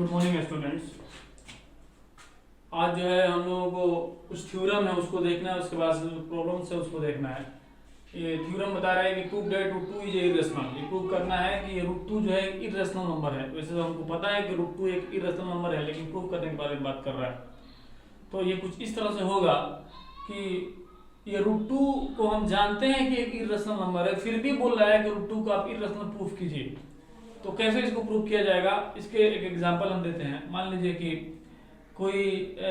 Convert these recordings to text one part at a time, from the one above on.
Good morning students. आज जो है हम लोगों को कुछ थ्योरम है उसको देखना है, उसके बाद जो प्रॉब्लम्स है उसको देखना है। ये थ्योरम बता रहा है कि prove that root two is irrational. ये प्रूव करना है कि ये रूट टू जो है इरेशनल नंबर है। वैसे तो हमको पता है कि रूट टू एक इरेशनल नंबर है, लेकिन प्रूव करने के बारे में बात कर रहा है। तो ये कुछ इस तरह से होगा कि ये रूट टू को हम जानते हैं कि एक इरेशनल नंबर है, फिर भी बोल रहा है कि रूट टू को आप इरेशनल प्रूफ कीजिए। तो कैसे इसको प्रूव किया जाएगा, इसके एक एग्जांपल हम देते हैं। मान लीजिए कि कोई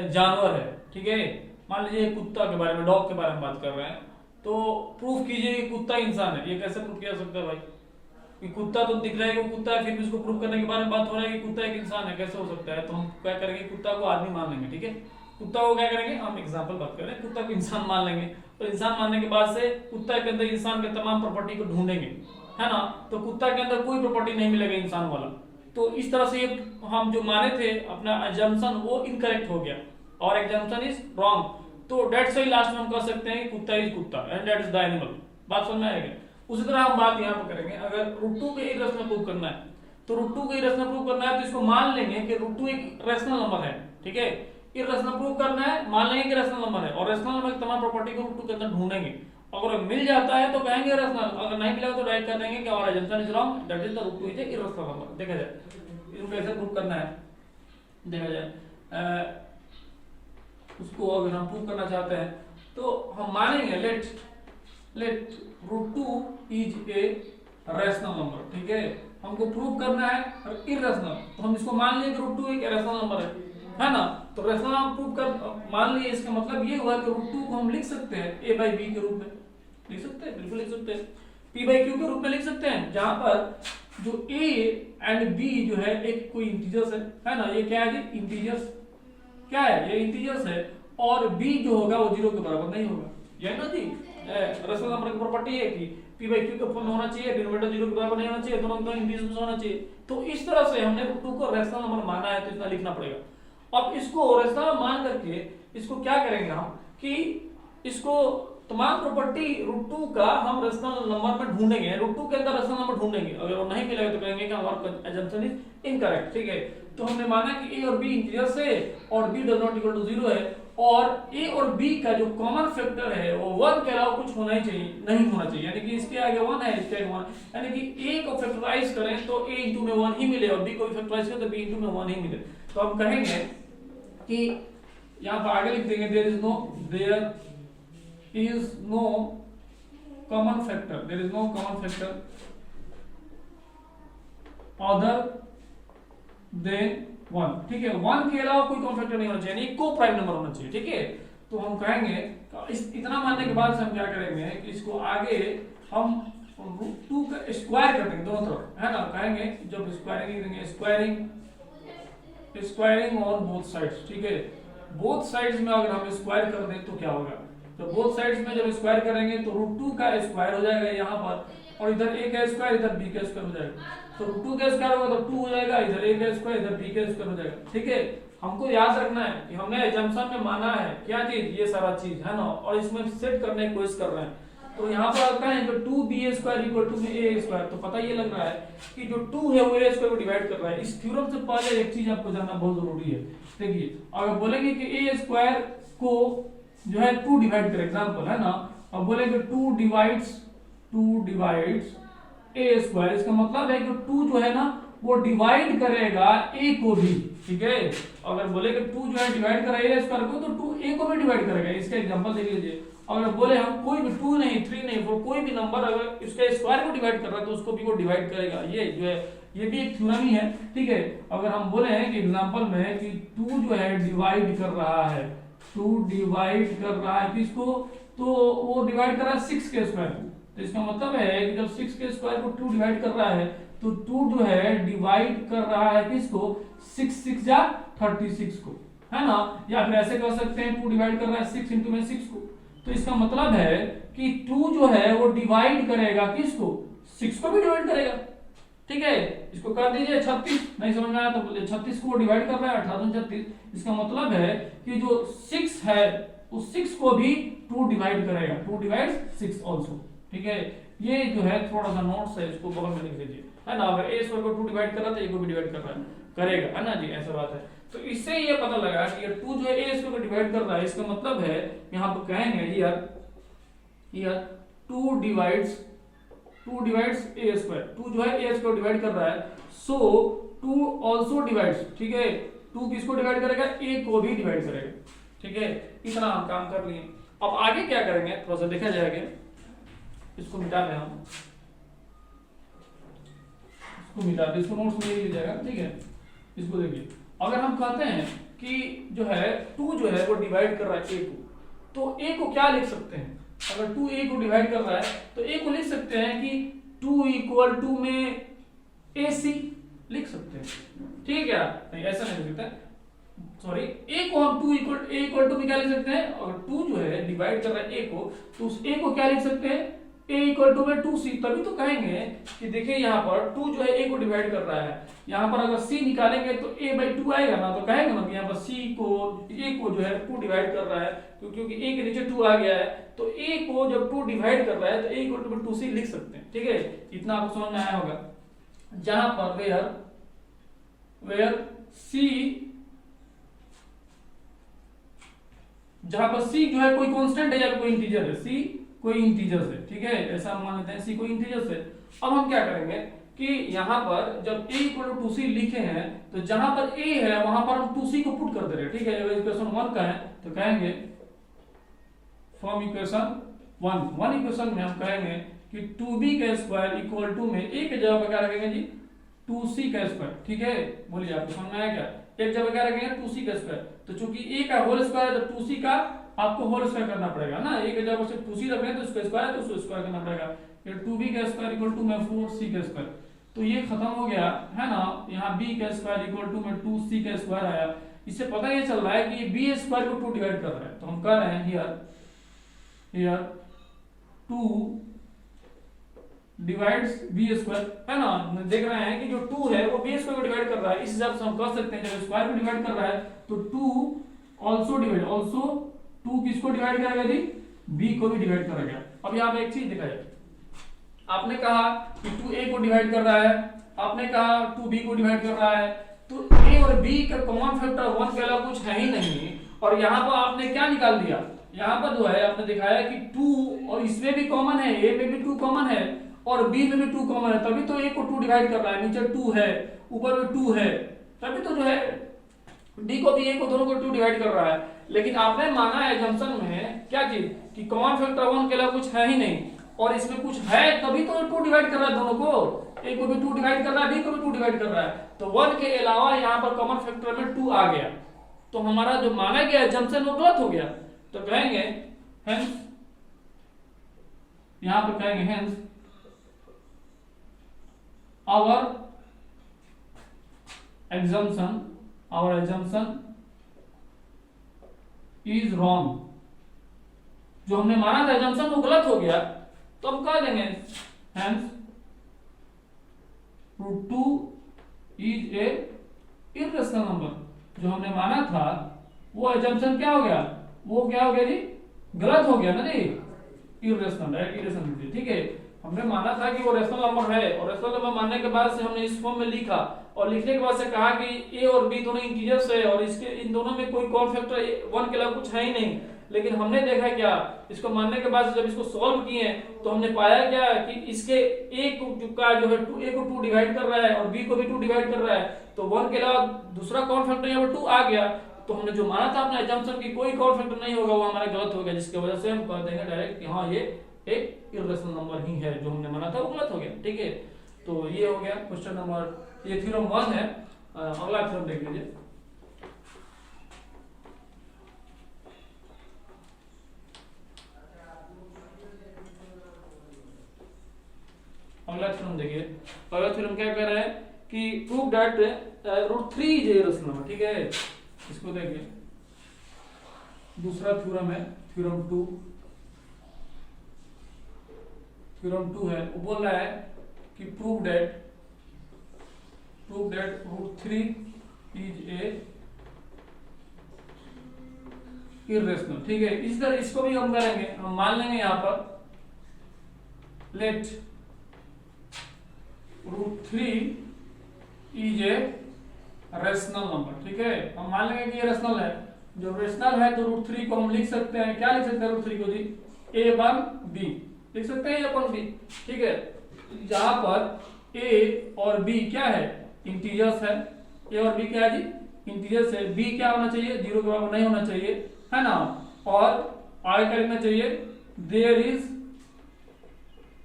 जानवर है, ठीक है। मान लीजिए कुत्ता के बारे में, डॉग के बारे में बात कर रहे हैं। तो प्रूफ कीजिए कि कुत्ता इंसान है। ये कैसे प्रूफ किया जा सकता है भाई? कि कुत्ता तो दिख रहा है कि वो कुत्ता है, फिर भी उसको प्रूफ करने के बारे में बात हो रहा है कि कुत्ता एक इंसान है, कैसे हो सकता है? तो हम क्या करेंगे, कुत्ता को आदमी मान लेंगे, ठीक है। कुत्ता को क्या करेंगे, हम एग्जाम्पल बात कर रहे हैं, कुत्ता को इंसान मान लेंगे। तो इंसान मानने के बाद से कुत्ता के अंदर इंसान के तमाम प्रॉपर्टी को ढूंढेंगे, है ना। तो कुत्ता के अंदर कोई प्रॉपर्टी नहीं मिलेगा इंसान वाला। तो इस तरह से ये हम जो माने थे अपना अजम्पशन वो इनकरेक्ट हो गया और एग्जाम्पशन इज रॉन्ग। तो डेट्स वाई लास्ट में हम कह सकते हैं कि कुत्ता इज कुत्ता and that is the animal. बात समझ में आएगी। उसी तरह हम बात यहाँ पर करेंगे, अगर रूट टू के इरेशनल प्रूव करना है तो रूट टू के इरेशनल प्रूव करना है तो इसको मान लेंगे कि रूट टू एक रेशनल नंबर है, ठीक है। इरेशनल प्रूव करना है, मान लेंगे कि रेशनल नंबर है और रेशनल नंबर की तमाम प्रॉपर्टी को रूट टू के अंदर ढूंढेंगे। अगर मिल जाता है तो कहेंगे रेशनल, अगर नहीं मिलेगा तो डायरेक्ट कर देंगे कि our assumption is wrong, that is the root two is irrational number. देखा जाए इसको कैसे प्रूव करना है, देखा जाए। उसको अगर हम प्रूव करना चाहते हैं तो हम मानेंगे let root two is a rational number, ठीक है। हमको प्रूव करना है इरेशनल, तो हम इसको मान लिए कि रूट टू एक रेशनल नंबर है ना। तो रेशनल हम प्रूव कर मान लिए, इसका मतलब ये हुआ कि रूट टू को हम लिख सकते हैं ए बाई बी के रूप में। लिख सकते हैं, बिल्कुल लिख सकते हैं। पी बाई क्यू के रूप में लिख सकते हैं, जहां पर जो ए एंड बी जो है एक कोई इंटीजर्स है ना। ये क्या है जी, इंटीजर्स। क्या है ये, इंटीजर्स है। और बी जो होगा वो जीरो के बराबर नहीं होगा, ये ना जी। रेशनल नंबर की प्रॉपर्टी है कि पी बाई क्यू के फॉर्म में होना चाहिए, डिनोमिनेटर जीरो के बराबर नहीं होना चाहिए, दोनों इंटीजर्स होना चाहिए। तो इस तरह से हमने रूट टू को रेशनल नंबर माना है, तो इतना लिखना पड़ेगा। अब इसको रेशनल मान करके इसको क्या करेंगे हम कि इसको तमाम प्रॉपर्टी रूट टू का हम रेशनल नंबर में ढूंढेंगे, रूट टू के अंदर रेशनल नंबर ढूंढेंगे। अगर वो नहीं मिलेगा तो कहेंगे कि हमारा अजम्पशन इज इनकरेक्ट, ठीक है। तो हमने माना कि ए और बी इंटीजर्स है और B does not equal to zero है, और ए और बी का जो कॉमन फैक्टर है वो वन के अलावा कुछ होना ही चाहिए, नहीं होना चाहिए। यानी कि इसके आगे वन है, इसके आगे वन, यानी कि ए को फैक्टराइज करें तो ए इंटू में वन ही मिले और बी को भी फैक्टराइज करें तो बी इंटू में वन ही मिले। तो हम कहेंगे कि यहाँ पर आगे लिख देंगे there is no common factor, there is no common factor other than one, ठीक है। वन के अलावा कोई कॉमन फैक्टर नहीं होना चाहिए, को प्राइम नंबर होना चाहिए, ठीक है। तो हम कहेंगे इतना मानने के बाद हम क्या करेंगे कि इसको आगे हम रूट टू का स्क्वायर कर देंगे दोनों तरफ, है ना। कहेंगे जब स्क्वायरिंग करेंगे, स्क्वायरिंग ऑन बोथ साइड्स, ठीक है। बोथ साइड्स में अगर हम स्क्वायर कर दें तो क्या होगा, तो बोथ साइड्स में जब स्क्वायर करेंगे तो रूट टू का स्क्वायर हो जाएगा यहाँ पर, और इधर ए का स्क्वायर इधर बी का स्क्वायर हो जाएगा। तो रूट टू का स्क्वायर होगा तो 2 हो जाएगा, इधर ए का स्क्वायर इधर बी का स्क्वायर हो जाएगा, ठीक है। हमको याद रखना है कि हमने एजम्पशन में माना है क्या चीज, ये सारा चीज है ना, और इसमें सेट करने की कोशिश कर रहे हैं। तो यहाँ पर आता है जो 2b² इक्वल टू में a², तो पता ये लग रहा है कि जो 2 है वो a² को डिवाइड कर रहा है। इस थ्योरम से पहले एक चीज आपको जानना बहुत जरूरी है। देखिए अगर बोलेंगे कि a² को जो है 2 डिवाइड करे, एग्जांपल है ना, अब बोलेंगे 2 डिवाइड्स a², इसका मतलब है कि 2 जो है ना वो डिवाइड करेगा a को भी, ठीक है। अगर बोले कि 2 जो है डिवाइड करेगा a² को, तो 2 a को भी डिवाइड करेगा। इसका एग्जांपल देख लीजिए। अगर बोले हम कोई भी 2 नहीं 3 नहीं 4 कोई भी नंबर अगर इसके स्क्वायर को डिवाइड कर रहा है तो उसको भी वो डिवाइड करेगा। ये जो है ये भी एक थ्योरम ही है, ठीक है। अगर हम बोले हैं कि एग्जांपल में कि 2 जो है डिवाइड कर रहा है, 2 डिवाइड कर रहा है किसको, तो वो डिवाइड कर रहा है 6 के स्क्वायर को। तो इसका मतलब है कि जब 6 के स्क्वायर को 2 डिवाइड कर रहा है तो 2 जो है डिवाइड कर रहा है किसको, 6 या 36 को, है ना। या फिर ऐसे कह सकते हैं 2 डिवाइड कर रहा है 6 इंटू में 6 को। तो इसका मतलब है कि 2 जो है वो डिवाइड करेगा किसको, 6 को भी डिवाइड करेगा, ठीक है। इसको कर दीजिए 36, नहीं समझ में आया तो बोलिए 36 को डिवाइड कर रहा है 18 36। इसका मतलब है कि जो 6 है उस 6 को भी 2 डिवाइड करेगा, 2 डिवाइड्स 6 आल्सो, ठीक है। ये जो है थोड़ा सा नोट्स है, इसको बगल में लिख दीजिए, है ना। अगर ए स्क्वायर को 2 डिवाइड कर रहा है तो ए को भी डिवाइड कर रहा है, करेगा, है ना जी, ऐसा बात है। तो इससे ये पता लगा कि ये 2 जो है ए स्क्वायर को डिवाइड कर रहा है, इसका मतलब है यहाँ पर कहेंगे यार 2 डिवाइड्स ए स्क्वायर, 2 जो है ए स्क्वायर डिवाइड कर रहा है, सो 2 ऑल्सो डिवाइड्स, ठीक है, 2 किसको डिवाइड करेगा, ए को भी डिवाइड करेगा, ठीक है। इतना हम काम कर लिए। अब आगे क्या करेंगे थोड़ा सा देखा जाएगा, इसको मिटा दें हम, इसको मिटा दें, इसको नोट्स में लिया जाएगा, ठीक है। इसको देखिए, अगर हम कहते हैं कि जो है 2 जो है वो डिवाइड कर रहा है ए को, तो ए को क्या लिख सकते हैं, अगर 2 ए को डिवाइड कर रहा है तो ए को लिख सकते हैं कि 2 इक्वल टू में ए सी लिख सकते हैं, ठीक है क्या, नहीं ऐसा नहीं लिख सकते, सॉरी, ए को हम 2 इक्वल टू में क्या लिख सकते हैं, अगर 2 जो है डिवाइड कर रहा है ए को, तो उस ए को क्या लिख सकते हैं, ए इक्वल टू में 2c, तभी तो कहेंगे कि देखिए यहाँ पर 2 जो है ए को डिवाइड कर रहा है, यहाँ पर अगर c निकालेंगे तो a/2 आएगा ना, तो कहेंगे ना कि यहाँ पर a को जो है 2 डिवाइड कर रहा है, क्योंकि a के नीचे 2 आ गया है, तो a को जब 2 डिवाइड कर रहा है तो a इक्वल टू में 2c लिख सकते हैं, ठीक है। इतना आपको समझ में आया होगा। जहां पर c जो है कोई कांस्टेंट है या कोई इंटीजर है, c कोई इंटीजर है, ठीक है, ऐसा हम मान लेते हैं c कोई इंटीजर है। अब हम क्या करेंगे कि यहाँ पर जब a इक्वल टू 2c लिखे हैं, तो जहां पर a है वहां पर हम 2c को पुट कर दे रहे हैं, ठीक है। जब इक्वेशन 1 का है तो कहेंगे फ्रॉम इक्वेशन 1 इक्वेशन में हम कहेंगे कि 2b का स्क्वायर इक्वल टू में a के जगह पर क्या रखेंगे जी, 2c का स्क्वायर, ठीक है। बोलिए आपको समझ में आया क्या, एक जगह क्या रखेंगे 2c का स्क्वायर, तो चूंकि a का होल स्क्वायर है तो 2c का आपको होल स्क्वायर करना पड़ेगा ना, a के जगह सिर्फ 2c रख रहे हैं तो उसका स्क्वायर है तो उसको स्क्वायर करना पड़ेगा, ये 2b का स्क्वायर इक्वल टू में 4c का स्क्वायर, तो ये खत्म हो गया, है ना। यहाँ b का स्क्वायर इक्वल टू में 2c का स्क्वायर आया। इससे पता ये चल रहा है कि b स्क्वायर को 2 डिवाइड कर रहा है, तो हम कह रहे हैं हियर 2 डिवाइड्स बी स्क्वायर, है ना। देख रहे हैं कि जो 2 है वो बी स्क्वायर को डिवाइड कर रहा है, इस हिसाब से हम कह सकते हैं जब स्क्वायर को डिवाइड कर रहा है तो 2 ऑल्सो 2 किसको डिवाइड करेगा जी, बी को भी डिवाइड करेगा। अब यहाँ पे एक चीज दिखाई, आपने कहा कि 2 ए को डिवाइड कर रहा है, आपने कहा 2 बी को डिवाइड कर रहा है, तो ए और बी का कॉमन फैक्टर 1 के अलावा कुछ है ही नहीं, और यहाँ पर आपने क्या निकाल दिया, यहाँ पर जो है आपने दिखाया कि 2 और इसमें भी कॉमन है, ए में भी 2 कॉमन है और बी में भी 2 कॉमन है, तभी तो ए को 2 डिवाइड कर रहा है, नीचे 2 है ऊपर में 2 है, तभी तो जो है डी को भी ए को दोनों को 2 डिवाइड कर रहा है। लेकिन आपने माना है जंक्शन में क्या चीज कि कॉमन फैक्टर 1 के अलावा कुछ है ही नहीं, और इसमें कुछ है तभी तो 2 डिवाइड कर रहा है दोनों को, ए को भी 2 डिवाइड कर रहा है, बी को भी 2 डिवाइड कर रहा है, तो 1 के अलावा यहाँ पर कॉमन फैक्टर में 2 आ गया, तो हमारा जो माना गया जंक्शन वो गलत हो गया। तो कहेंगे हेंस, यहां पर कहेंगे hence our assumption is wrong, जो हमने माना था assumption वो गलत हो गया, तो हम कह देंगे hence √2 is a irrational number, जो हमने माना था वो assumption क्या हो गया, वो क्या हो गया जी, गलत हो गया ना जी, इरेशनल, ठीक है। हमने माना था कि वो रेशनल नंबर है, और रेशनल नंबर मानने के बाद से हमने इस फॉर्म में लिखा, और लिखने के बाद से कहा कि ए और बी दोनों इंटीजर्स है, और इसके इन दोनों में कोई कॉमन फैक्टर 1 के अलावा कुछ है ही नहीं। लेकिन हमने देखा क्या, इसको मानने के बाद से जब इसको सॉल्व किए तो हमने पाया क्या कि इसके ए का जो है ए को 2 डिवाइड कर रहा है और बी को भी 2 डिवाइड कर रहा है, तो 1 के अलावा दूसरा कॉमन फैक्टर यहाँ पर 2 आ गया, तो हमने जो माना था अपने assumption की कोई कॉमन फैक्टर नहीं होगा, वो हमारा गलत हो गया, जिसकी वजह से हम कह देंगे डायरेक्ट कि हाँ ये एक इरेशनल नंबर ही है, जो हमने माना था वो गलत हो गया, ठीक है। तो ये हो गया क्वेश्चन नंबर, ये थ्योरम 1 है। अगला थ्योरम देख लीजिए, अगला थ्योरम देखिए। अगला थ्योरम क्या कह रहा है कि prove that √3 is irrational number, ठीक है। इसको देखिए, दूसरा थ्योरम है थ्योरम 2 है, वो बोल रहा है कि prove that √3 is a irrational, ठीक है। इस तरह इसको भी हम करेंगे, हम मान लेंगे यहाँ पर let √3 is a rational number. ठीक है, हम मान लेंगे कि ये रेशनल है। जो रेशनल है तो √3 को हम लिख सकते हैं, क्या लिख सकते हैं √3 को जी, a1b लिख सकते हैं, a1b। ठीक है, जहां पर a और b क्या है, इंटीजर्स है। a और b क्या है जी, इंटीजर्स है। b क्या होना चाहिए, 0 के बराबर नहीं होना चाहिए, है ना। और आगे क्या लिखना चाहिए, there is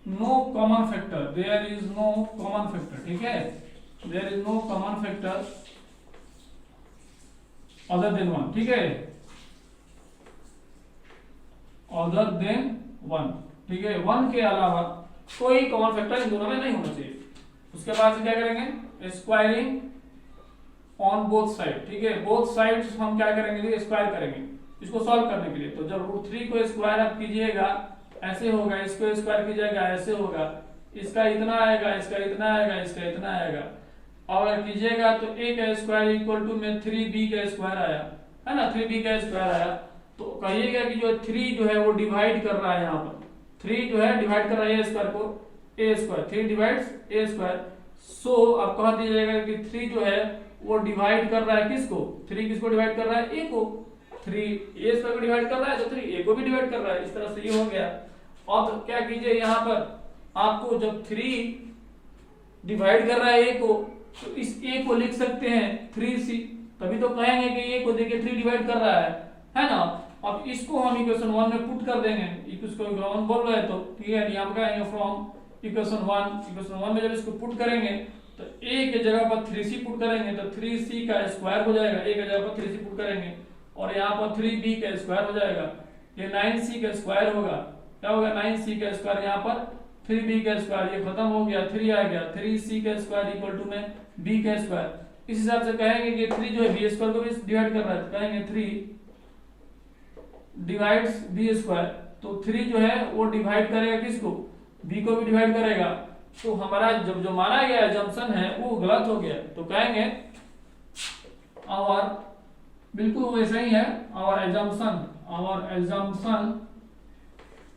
no common factor, there is no common factor. ठीक है, there is no common factor other than 1। ठीक है, अदर देन 1। ठीक है, 1 के अलावा कोई कॉमन फैक्टर इन दोनों में नहीं होना चाहिए। उसके बाद से क्या करेंगे, स्क्वायरिंग ऑन बोथ साइड। ठीक है, बोथ साइड्स हम क्या करेंगे, स्क्वायर करेंगे इसको सॉल्व करने के लिए। तो जब √3 को स्क्वायर आप कीजिएगा ऐसे होगा, इसको स्क्वायर कीजिएगा ऐसे होगा, इसका इतना आएगा, इसका इतना आएगा, इसका इतना आएगा। और कीजिएगा तो a का स्क्वायर इक्वल टू में 3b का स्क्वायर आया, है ना, 3b का स्क्वायर आया। तो कहिएगा कि जो 3 जो है वो डिवाइड कर रहा है, यहाँ पर 3 जो है डिवाइड कर रहा है a स्क्वायर को, a square 3 divides a square. So अब कह दीजिएगा कि 3 जो है वो डिवाइड कर रहा है किसको, 3 किसको डिवाइड कर रहा है, a को। 3 a स्क्वायर को डिवाइड कर रहा है तो 3 a को भी डिवाइड कर रहा है। इस तरह से ये हो गया। अब क्या कीजिए, यहाँ पर आपको जब 3 डिवाइड कर रहा है a को, तो इस a को लिख सकते हैं 3c, तभी तो कहेंगे कि a को देखिए 3 डिवाइड कर रहा है ना। अब इसको हम इक्वेशन 1 में पुट कर देंगे, इसको 1 बोल रहे हैं तो ठीक है, यहाँ पर कहेंगे फ्रॉम इक्वेशन 1 में जब इसको पुट करेंगे तो a के जगह पर 3c पुट करेंगे तो 3c का स्क्वायर हो जाएगा, a के जगह पर 3c पुट करेंगे और यहाँ पर 3b का स्क्वायर हो जाएगा, ये 9c का स्क्वायर होगा। क्या होगा, 9c का स्क्वायर, यहाँ पर 3b का स्क्वायर, ये खत्म हो गया, 3 आ गया, 3c का स्क्वायर इक्वल टू में b का स्क्वायर। इस हिसाब से कहेंगे कि 3 जो है b स्क्वायर को भी डिवाइड कर रहा है, तो कहेंगे 3 डिवाइड्स b स्क्वायर। तो 3 जो है वो डिवाइड करेगा किसको, b को भी डिवाइड करेगा। तो हमारा जब जो माना गया एजम्पशन है वो गलत हो गया, तो कहेंगे और बिल्कुल वैसा ही है, our assumption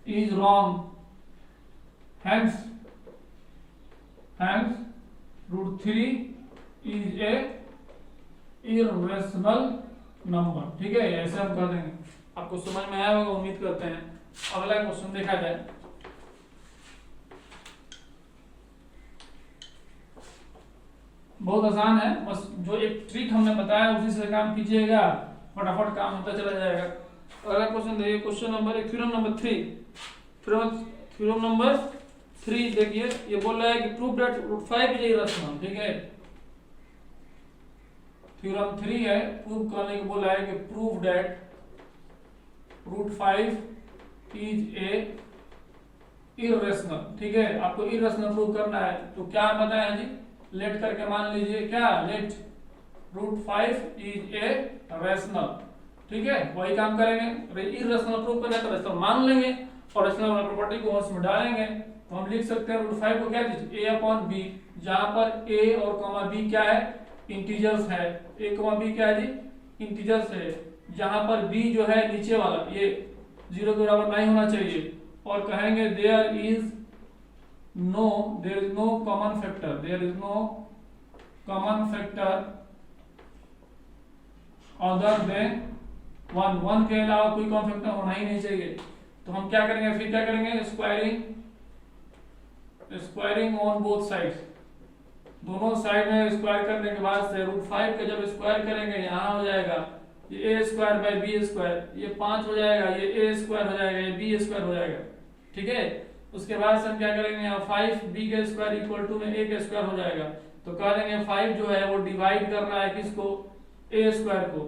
is wrong, hence √3 is a irrational number। ठीक है, ऐसे हम कर देंगे। आपको समझ में आया होगा, उम्मीद करते हैं। अगला क्वेश्चन देखा जाए। बहुत आसान है, बस जो एक ट्रिक हमने बताया उसी से काम कीजिएगा, फटाफट काम होता चला जाएगा। अगला क्वेश्चन देखिए, question number theorem number 3। Theorem number 3 देखिए, ये बोल रहा है कि प्रूव दैट √5 इज इरेशनल। ठीक है, थ्योरम 3 है, प्रूव करने को बोला है कि prove that √5 is a irrational. ठीक है, आपको इरेशनल प्रूव करना है, तो क्या बताया जी, लेट करके मान लीजिए, क्या लेट √5 इज ए रेशनल। ठीक है, वही काम करेंगे, इरेशनल प्रूव करना है तो रेशनल मान लेंगे और रेशनल प्रॉपर्टी को उसमें डालेंगे। तो हम लिख सकते हैं √5 को क्या दीजिए, a/b, जहां पर a और b क्या है, इंटीजर्स है। a, b क्या है जी, इंटीजर्स है। जहां पर b जो है नीचे वाला, ये 0 के बराबर नहीं होना चाहिए। और कहेंगे there is no common factor, there is no common factor other than 1 के अलावा कोई कॉमन फैक्टर होना ही नहीं चाहिए। तो हम क्या करेंगे, फिर क्या करेंगे, स्क्वायरिंग ऑन बोथ साइड्स, दोनों साइड में स्क्वायर करने के बाद से √5 का जब स्क्वायर करेंगे, यहाँ हो जाएगा ये a square by b square, ये 5 हो जाएगा, ये a स्क्वायर हो जाएगा, ये b स्क्वायर हो जाएगा। ठीक है, उसके बाद से हम क्या करेंगे, यहाँ 5b का स्क्वायर इक्वल टू में a का स्क्वायर हो जाएगा। तो कह देंगे 5 जो है वो डिवाइड कर रहा है किसको, a स्क्वायर को।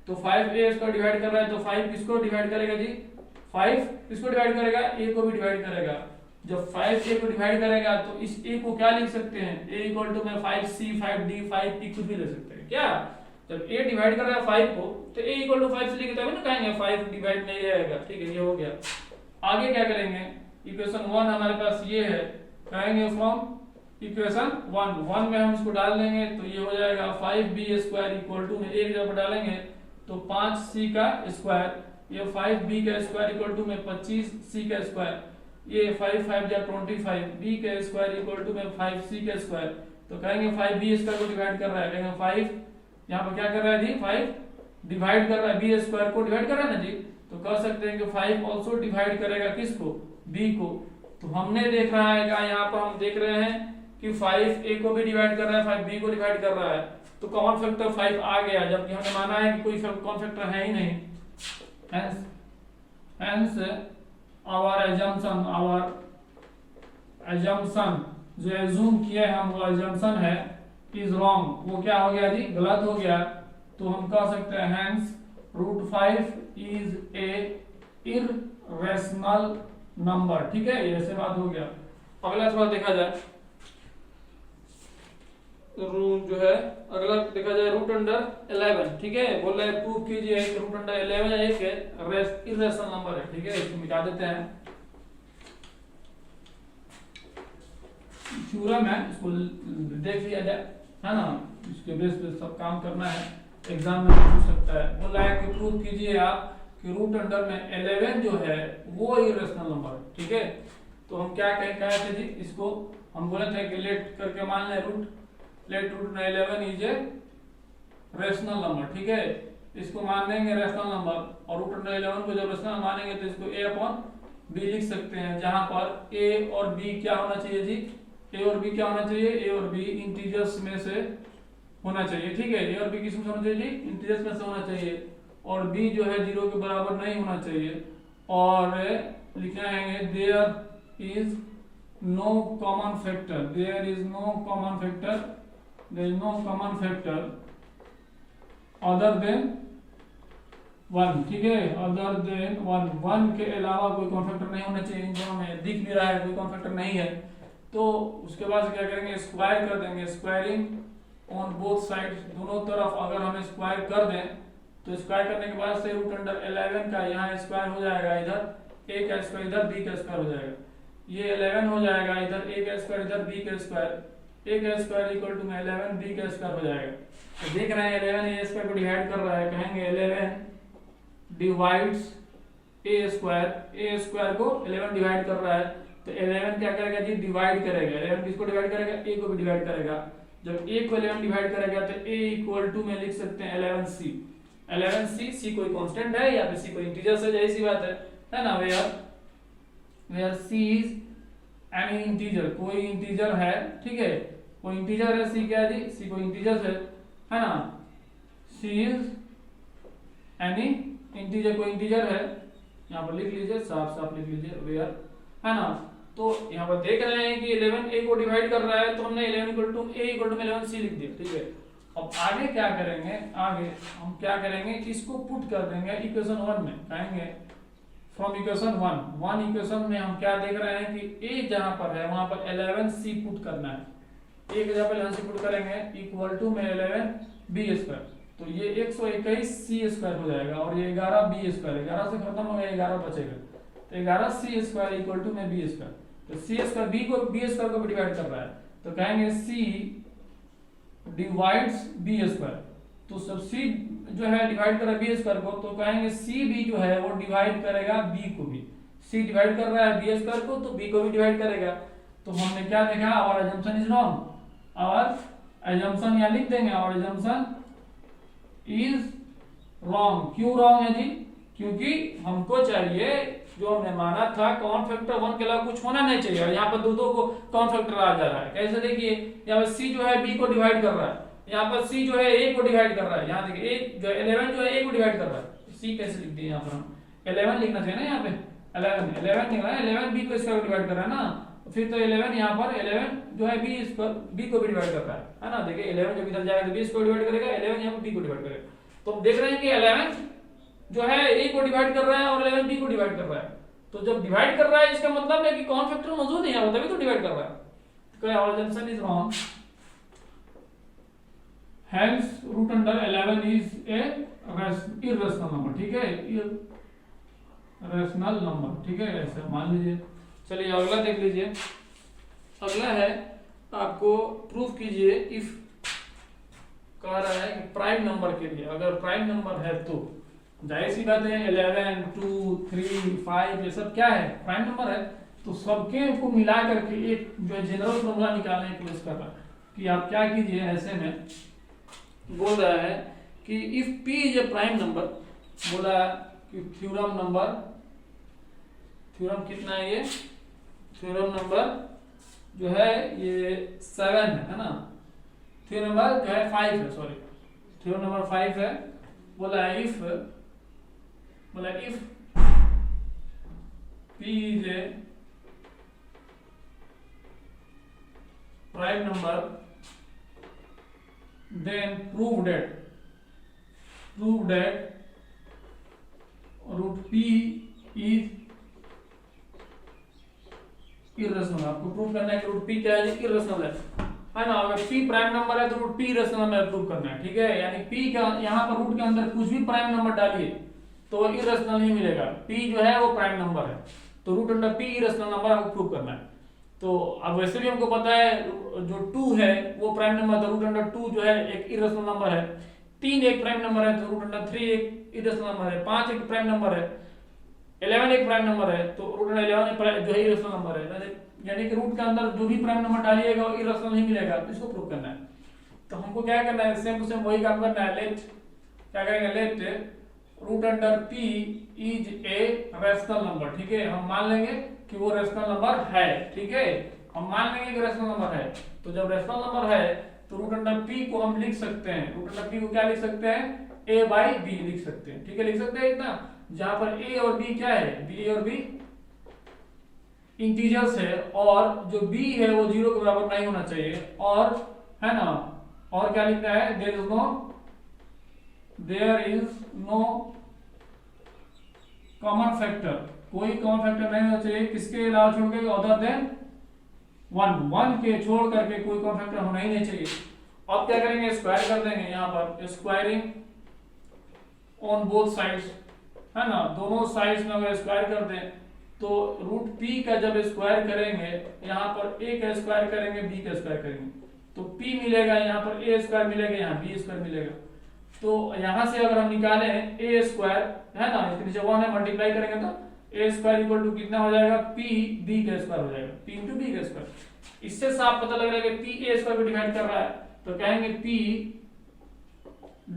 तो 5 a स्क्वायर डिवाइड कर रहा है, तो 5 किसको डिवाइड करेगा जी, 5 किसको डिवाइड करेगा, a को भी डिवाइड करेगा। जब 5 a को डिवाइड करेगा तो इस a को क्या लिख सकते हैं, a इक्वल टू में 5c 5d 5p कुछ भी ले सकते हैं। क्या, जब a डिवाइड कर रहा है 5 को तो a इक्वल टू 5 से लिखे तभी ना कहेंगे 5 डिवाइड नहीं रहेगा। ठीक है, ये हो गया। आगे क्या करेंगे, इक्वेशन 1 हमारे पास ये है, कहेंगे फ्रॉम इक्वेशन 1 में हम इसको डाल देंगे तो ये हो जाएगा 5b स्क्वायर इक्वल टू में एक जगह डालेंगे तो 5c का स्क्वायर, ये 5b का स्क्वायर इक्वल टू में 25c का स्क्वायर, ये 5 5 जा 25, b का स्क्वायर इक्वल टू में 5c का स्क्वायर, तो कहेंगे 5b स्क्वायर को डिवाइड कर रहा है, कहेंगे 5 यहाँ पर क्या कर रहा है जी, 5 डिवाइड कर रहा है b स्क्वायर को डिवाइड कर रहा है ना जी, तो कह सकते हैं कि 5 ऑल्सो डिवाइड करेगा किसको, b को। तो हमने देख रहा है यहाँ पर हम देख रहे हैं कि 5 a को भी डिवाइड कर रहा है, 5 b को डिवाइड कर रहा है, तो कॉमन फैक्टर 5 आ गया, जबकि हमने माना है कि कोई कॉमन फैक्टर है ही नहीं। Hence our assumption जो एज्यूम किया है हम, वो assumption है is wrong, वो क्या हो गया जी, गलत हो गया। तो हम कह सकते हैं hence √5 is a irrational number। ठीक है, ये ऐसे बात हो गया। अगला थोड़ा देखा जाए, जो है अगला देखा जाए √11। ठीक है, बोल रहे हैं प्रूव कीजिए कि √11 एक इर्रेशनल नंबर है। ठीक है, इसको मिटा देते हैं, थ्योरम है, इसको देख लिया जाए, है ना, इसके बेस पे सब काम करना है, एग्जाम में पूछ सकता है। बोल रहा है कि प्रूव कीजिए आप कि √11 जो है वो इर्रेशनल नंबर है। ठीक है, तो हम क्या कहे थे जी, इसको हम बोले थे कि लेट करके मान लें let √11 is a rational number. ठीक है, इसको मान लेंगे रेशनल नंबर, और √11 को जब रेशनल मानेंगे तो इसको a/b लिख सकते हैं, जहां पर a और b क्या होना चाहिए जी, a और b क्या होना चाहिए, a और b इंटीजर्स में से होना चाहिए। ठीक है, a और b किस में होना चाहिए जी, इंटीजर्स में से होना चाहिए, और b जो है 0 के बराबर नहीं होना चाहिए। और लिखना है there is no common factor, there is no common factor, there is no common factor other than 1। ठीक है, other than 1 के अलावा कोई कॉमन फैक्टर नहीं होना चाहिए। इन दोनों में दिख भी रहा है कोई कॉमन फैक्टर नहीं है, तो उसके बाद क्या करेंगे, स्क्वायर कर देंगे, स्क्वायरिंग ऑन बोथ साइड्स, दोनों तरफ अगर हम स्क्वायर कर दें तो स्क्वायर करने के बाद से √11 का यहाँ स्क्वायर हो जाएगा, इधर a का स्क्वायर इधर b का स्क्वायर हो जाएगा, ये 11 हो जाएगा, इधर a का स्क्वायर इधर b का स्क्वायर, a का स्क्वायर इक्वल टू 11 b का स्क्वायर हो जाएगा। तो देख रहे हैं 11 a स्क्वायर को डिवाइड कर रहा है, कहेंगे 11 डिवाइड्स a स्क्वायर को 11 डिवाइड कर रहा है, तो 11 क्या करेगा जी, डिवाइड करेगा, 11 किसको डिवाइड करेगा, a को भी डिवाइड करेगा। जब a को 11 डिवाइड करेगा तो a इक्वल टू में लिख सकते हैं 11c, 11c, c कोई कांस्टेंट है या फिर c कोई इंटीजर है, जैसी सी बात है ना, where c is any integer, कोई इंटीजर है। ठीक है, कोई इंटीजर है, सी क्या है जी, सी कोई इंटीजर है ना, सी इज एनी इंटीजर, कोई इंटीजर है, यहाँ पर लिख लीजिए, साफ साफ लिख लीजिए वेयर, है ना। तो यहाँ पर देख रहे हैं कि 11 a को डिवाइड कर रहा है, तो हमने 11 equal to a equal to 11 c लिख दिया। ठीक है, अब आगे क्या करेंगे, आगे हम क्या करेंगे, इसको पुट कर देंगे इक्वेशन 1 में, कहेंगे फ्रॉम इक्वेशन 1 इक्वेशन में हम क्या देख रहे हैं कि a जहां पर है वहां पर 11c पुट करना है, a की जगह पर 11c पुट करेंगे इक्वल टू में 11b स्क्वायर, तो ये 121c स्क्वायर हो जाएगा, और ये 11b स्क्वायर, 11 से खत्म हो गया, 11 बचेगा, तो 11c स्क्वायर इक्वल टू में b स्क्वायर, तो c स्क्वायर b स्क्वायर को भी डिवाइड कर रहा है, तो कहेंगे c डिवाइड्स b स्क्वायर, तो सब c जो है डिवाइड कर रहा है b स्क्वायर को, तो कहेंगे c भी जो है वो डिवाइड करेगा b को भी, c डिवाइड कर रहा है b स्क्वायर को, तो b को भी डिवाइड करेगा। तो हमने क्या देखा, our assumption is wrong, our assumption यहाँ लिख देंगे, आवर अजम्पशन इज रॉन्ग। क्यों रॉन्ग है जी, क्योंकि हमको चाहिए, जो हमने माना था कॉमन फैक्टर 1 के अलावा कुछ होना नहीं चाहिए, और यहाँ पर दो को कॉमन फैक्टर आ जा रहा है। कैसे, देखिए यहाँ पर c जो है b को डिवाइड कर रहा है, यहाँ पर c जो है a को डिवाइड कर रहा है, यहाँ देखिए a जो 11 जो है a को डिवाइड कर रहा है, c कैसे लिख दिए, यहाँ पर हम 11 लिखना चाहिए ना, यहाँ पे 11 लिख रहा है, 11 b को स्क्वायर डिवाइड कर रहा है ना, फिर तो 11 यहाँ पर 11 जो है b को भी डिवाइड कर रहा है ना, देखिए 11 जब इधर जाएगा तो b को डिवाइड करेगा, 11 यहाँ पर b को डिवाइड करेगा, तो हम देख रहे हैं कि 11 जो है a को डिवाइड कर रहा है और 11 b को डिवाइड कर रहा है, तो जब डिवाइड कर रहा है इसका मतलब है कि कॉमन फैक्टर मौजूद है यहाँ पर, तभी तो डिवाइड कर रहा है, तो our assumption is wrong, hence √11 is a irrational number। ठीक है, irrational number, ठीक है, ऐसे मान लीजिए। चलिए अगला देख लीजिए, अगला है आपको प्रूफ कीजिए इफ, कह रहा है कि प्राइम नंबर के लिए, अगर प्राइम नंबर है तो जाहिर सी बात है 11 2 3 5 ये सब क्या है, प्राइम नंबर है, तो तो सबके को मिला करके एक जो है जनरल फॉर्मूला निकालने की कोशिश कर रहा है कि आप क्या कीजिए। ऐसे में बोल रहा है कि if p is A prime number, बोला कि थ्योरम कितना है ये, थ्योरम नंबर जो है ये 7 है ना, थ्योरम नंबर जो है 5 है, सॉरी थ्योरम नंबर 5 है। बोला if p is A prime number then prove that root p is irrational। आपको प्रूव करना है कि रूट p क्या है, इरेशनल है ना। अगर p प्राइम नंबर है तो रूट p इरेशनल में प्रूव करना है, ठीक है। यानी p का यहाँ पर रूट के अंदर कुछ भी प्राइम नंबर डालिए तो इरेशनल नहीं मिलेगा। p जो है वो प्राइम नंबर है तो root under p irrational number आपको प्रूव करना है। तो अब वैसे भी हमको पता है जो 2 है वो प्राइम नंबर है, रूट अंडर 2 जो है एक इरेशनल नंबर है, 3 एक प्राइम नंबर है तो रूट अंडर 3 एक इरेशनल नंबर है, 5 एक प्राइम नंबर है, 11 एक प्राइम नंबर है तो रूट अंडर 11 जो है इरेशनल नंबर है। यानी कि रूट के अंदर जो भी प्राइम नंबर डालिएगा वो इरेशनल नहीं मिलेगा, तो इसको प्रूव करना है। तो हमको क्या करना है, सेम टू सेम वही काम करना है। लेट क्या करेंगे, let root under p is a rational number, ठीक है। हम मान लेंगे कि वो रैशनल नंबर है, ठीक है, हम मान लेंगे कि रैशनल नंबर है। तो जब रैशनल नंबर है तो रूट अंडर p को हम लिख सकते हैं, रूट अंडर p को क्या लिख सकते हैं, a बाई b लिख सकते हैं, ठीक है, लिख सकते हैं इतना। जहां पर a और b क्या है, a और b इंटीजर्स है और जो b है वो 0 के बराबर नहीं होना चाहिए, और है ना, और क्या लिखना है, there is no common factor, कोई कॉमन फैक्टर नहीं होना चाहिए किसके अलावा छोड़ के, अदर देन 1 के छोड़ करके कोई कॉमन फैक्टर होना ही नहीं चाहिए। अब क्या करेंगे, स्क्वायर कर देंगे, यहाँ पर स्क्वायरिंग ऑन बोथ साइड्स, है ना, दोनों साइड्स में अगर स्क्वायर कर दें तो रूट p का जब स्क्वायर करेंगे, यहाँ पर a का स्क्वायर करेंगे, b का स्क्वायर करेंगे तो p मिलेगा, यहाँ पर a स्क्वायर मिलेगा, यहाँ b स्क्वायर मिलेगा। तो यहाँ से अगर हम निकालें a स्क्वायर, है ना, इसके नीचे 1 है, मल्टीप्लाई करेंगे तो a स्क्वायर इक्वल टू कितना हो जाएगा, p b का स्क्वायर हो जाएगा, p इंटू b का स्क्वायर। इससे साफ पता लग रहा है कि p a स्क्वायर को डिवाइड कर रहा है, तो कहेंगे p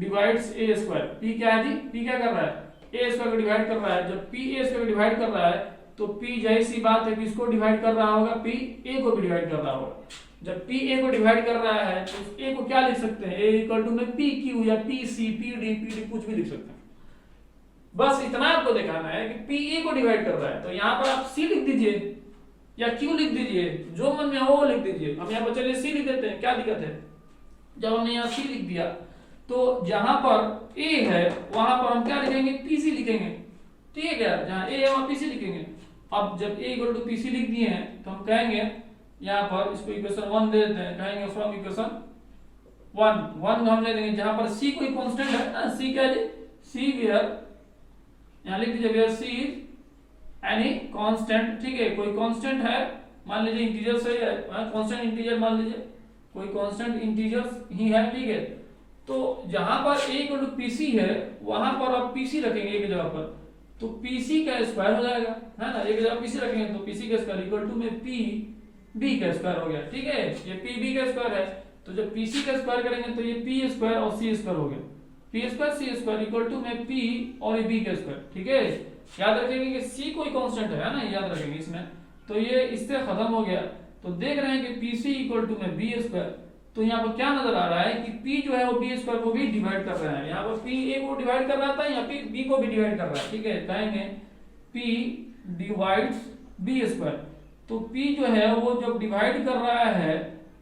divides a square. p क्या है जी, p क्या कर रहा है, a स्क्वायर को डिवाइड कर रहा है। जब p a स्क्वायर को डिवाइड कर रहा है तो p जाहिर सी बात है कि इसको डिवाइड कर रहा होगा, p a को भी डिवाइड कर रहा होगा। जब p a को डिवाइड कर रहा है तो a को क्या लिख सकते हैं, a इक्वल टू में p q या p c p d p d कुछ भी लिख सकते हैं। बस इतना आपको दिखाना है कि p a को डिवाइड कर रहा है, तो यहाँ पर आप c लिख दीजिए या q लिख दीजिए, जो मन में हो वो लिख दीजिए। हम यहाँ पर चलिए c लिख देते हैं, क्या दिक्कत है। जब हमने यहाँ c लिख दिया तो जहां पर a है वहां पर हम क्या लिखेंगे, pc लिखेंगे, ठीक है क्या, जहां a है वहां pc लिखेंगे। अब जब a इक्वल टू pc लिख दिए हैं तो हम कहेंगे यहाँ पर इसको इक्वेशन 1 दे देते हैं, कहेंगे फ्रॉम इक्वेशन 1 हम ले देंगे, जहां पर c कोई कांस्टेंट है ना, c क्या है, c वेयर, यहाँ लिख दीजिए where c is any constant, ठीक है, कोई कांस्टेंट है, मान लीजिए इंटीजर से कांस्टेंट इंटीजर मान लीजिए, कोई कांस्टेंट इंटीजर्स ही है, ठीक है। तो जहां पर a इक्वल टू pc है वहां पर आप pc रखेंगे एक जगह पर, तो pc का स्क्वायर हो जाएगा, है ना, एक जगह pc रखेंगे तो pc का स्क्वायर इक्वल टू में p b का स्क्वायर हो गया, ठीक है, ये p b का स्क्वायर है। तो जब pc का स्क्वायर करेंगे तो ये p स्क्वायर और c स्क्वायर हो गया, p square c square equal to में p और ये b का स्क्वायर, ठीक है। याद रखेंगे कि c कोई कांस्टेंट है ना, याद रखेंगे इसमें। तो ये इससे खत्म हो गया, तो देख रहे हैं कि pc इक्वल टू में b स्क्वायर। तो यहाँ पर क्या नजर आ रहा है कि p जो है वो b स्क्वायर को भी डिवाइड कर रहा है, यहाँ पर p a को डिवाइड कर रहा था, यहाँ p b को भी डिवाइड कर रहा है, ठीक है, कहेंगे p डिवाइड्स b स्क्वायर। तो p जो है वो जब डिवाइड कर रहा है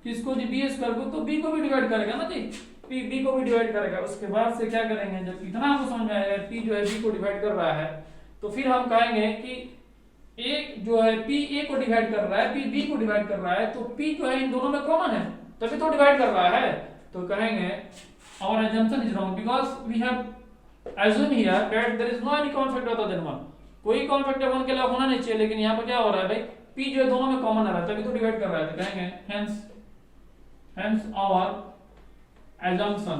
किसको जी, b स्क्वायर को, तो b को भी डिवाइड करेगा ना जी, p b को भी डिवाइड करेगा। उसके बाद से क्या करेंगे, जब इतना हमको समझ में आएगा p जो है b को डिवाइड कर रहा है तो फिर हम कहेंगे कि एक जो है p a को डिवाइड कर रहा है, p b को डिवाइड कर रहा है, तो p जो है इन दोनों में कॉमन है तभी तो डिवाइड कर रहा है। तो कहेंगे our assumption is wrong because we have assumed here that there is no any common factor other than 1, कोई कॉमन फैक्टर 1 के अलावा होना नहीं चाहिए, लेकिन यहाँ पर क्या हो रहा है भाई, p जो है दोनों में कॉमन आ रहा है तभी तो डिवाइड कर रहा है। तो कहेंगे hence our assumption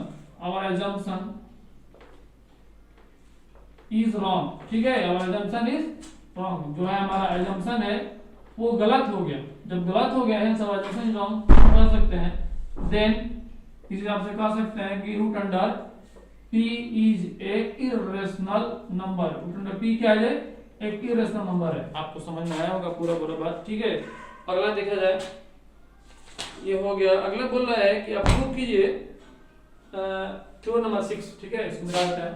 is wrong, ठीक है, our assumption is wrong, जो है हमारा assumption है वो गलत हो गया। जब गलत हो गया है सवाल रॉन्ग कह सकते हैं, देन इस हिसाब से कह सकते हैं कि root under p is a irrational number. Root under p क्या है? एक इरेशनल नंबर है। आपको समझ में आया होगा पूरा पूरा बात, ठीक है। अगला देखा जाए, ये हो गया। अगला बोल रहा है कि आप प्रूव कीजिए थ्योरम नंबर 6, ठीक है। इसमें क्या होता है,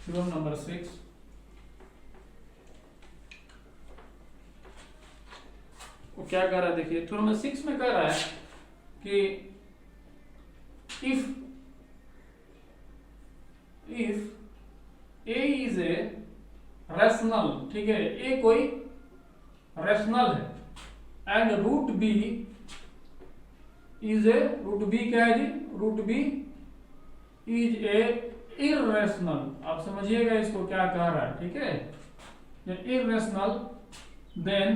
थ्योरम नंबर 6 वो क्या कह रहा है, देखिए थ्योरम नंबर 6 में कह रहा है कि if a is a rational, ठीक है, a कोई रैशनल है, and root b is a, root b क्या है जी? Root b is a irrational. आप समझिएगा इसको क्या कह रहा है, ठीक है। Irrational, then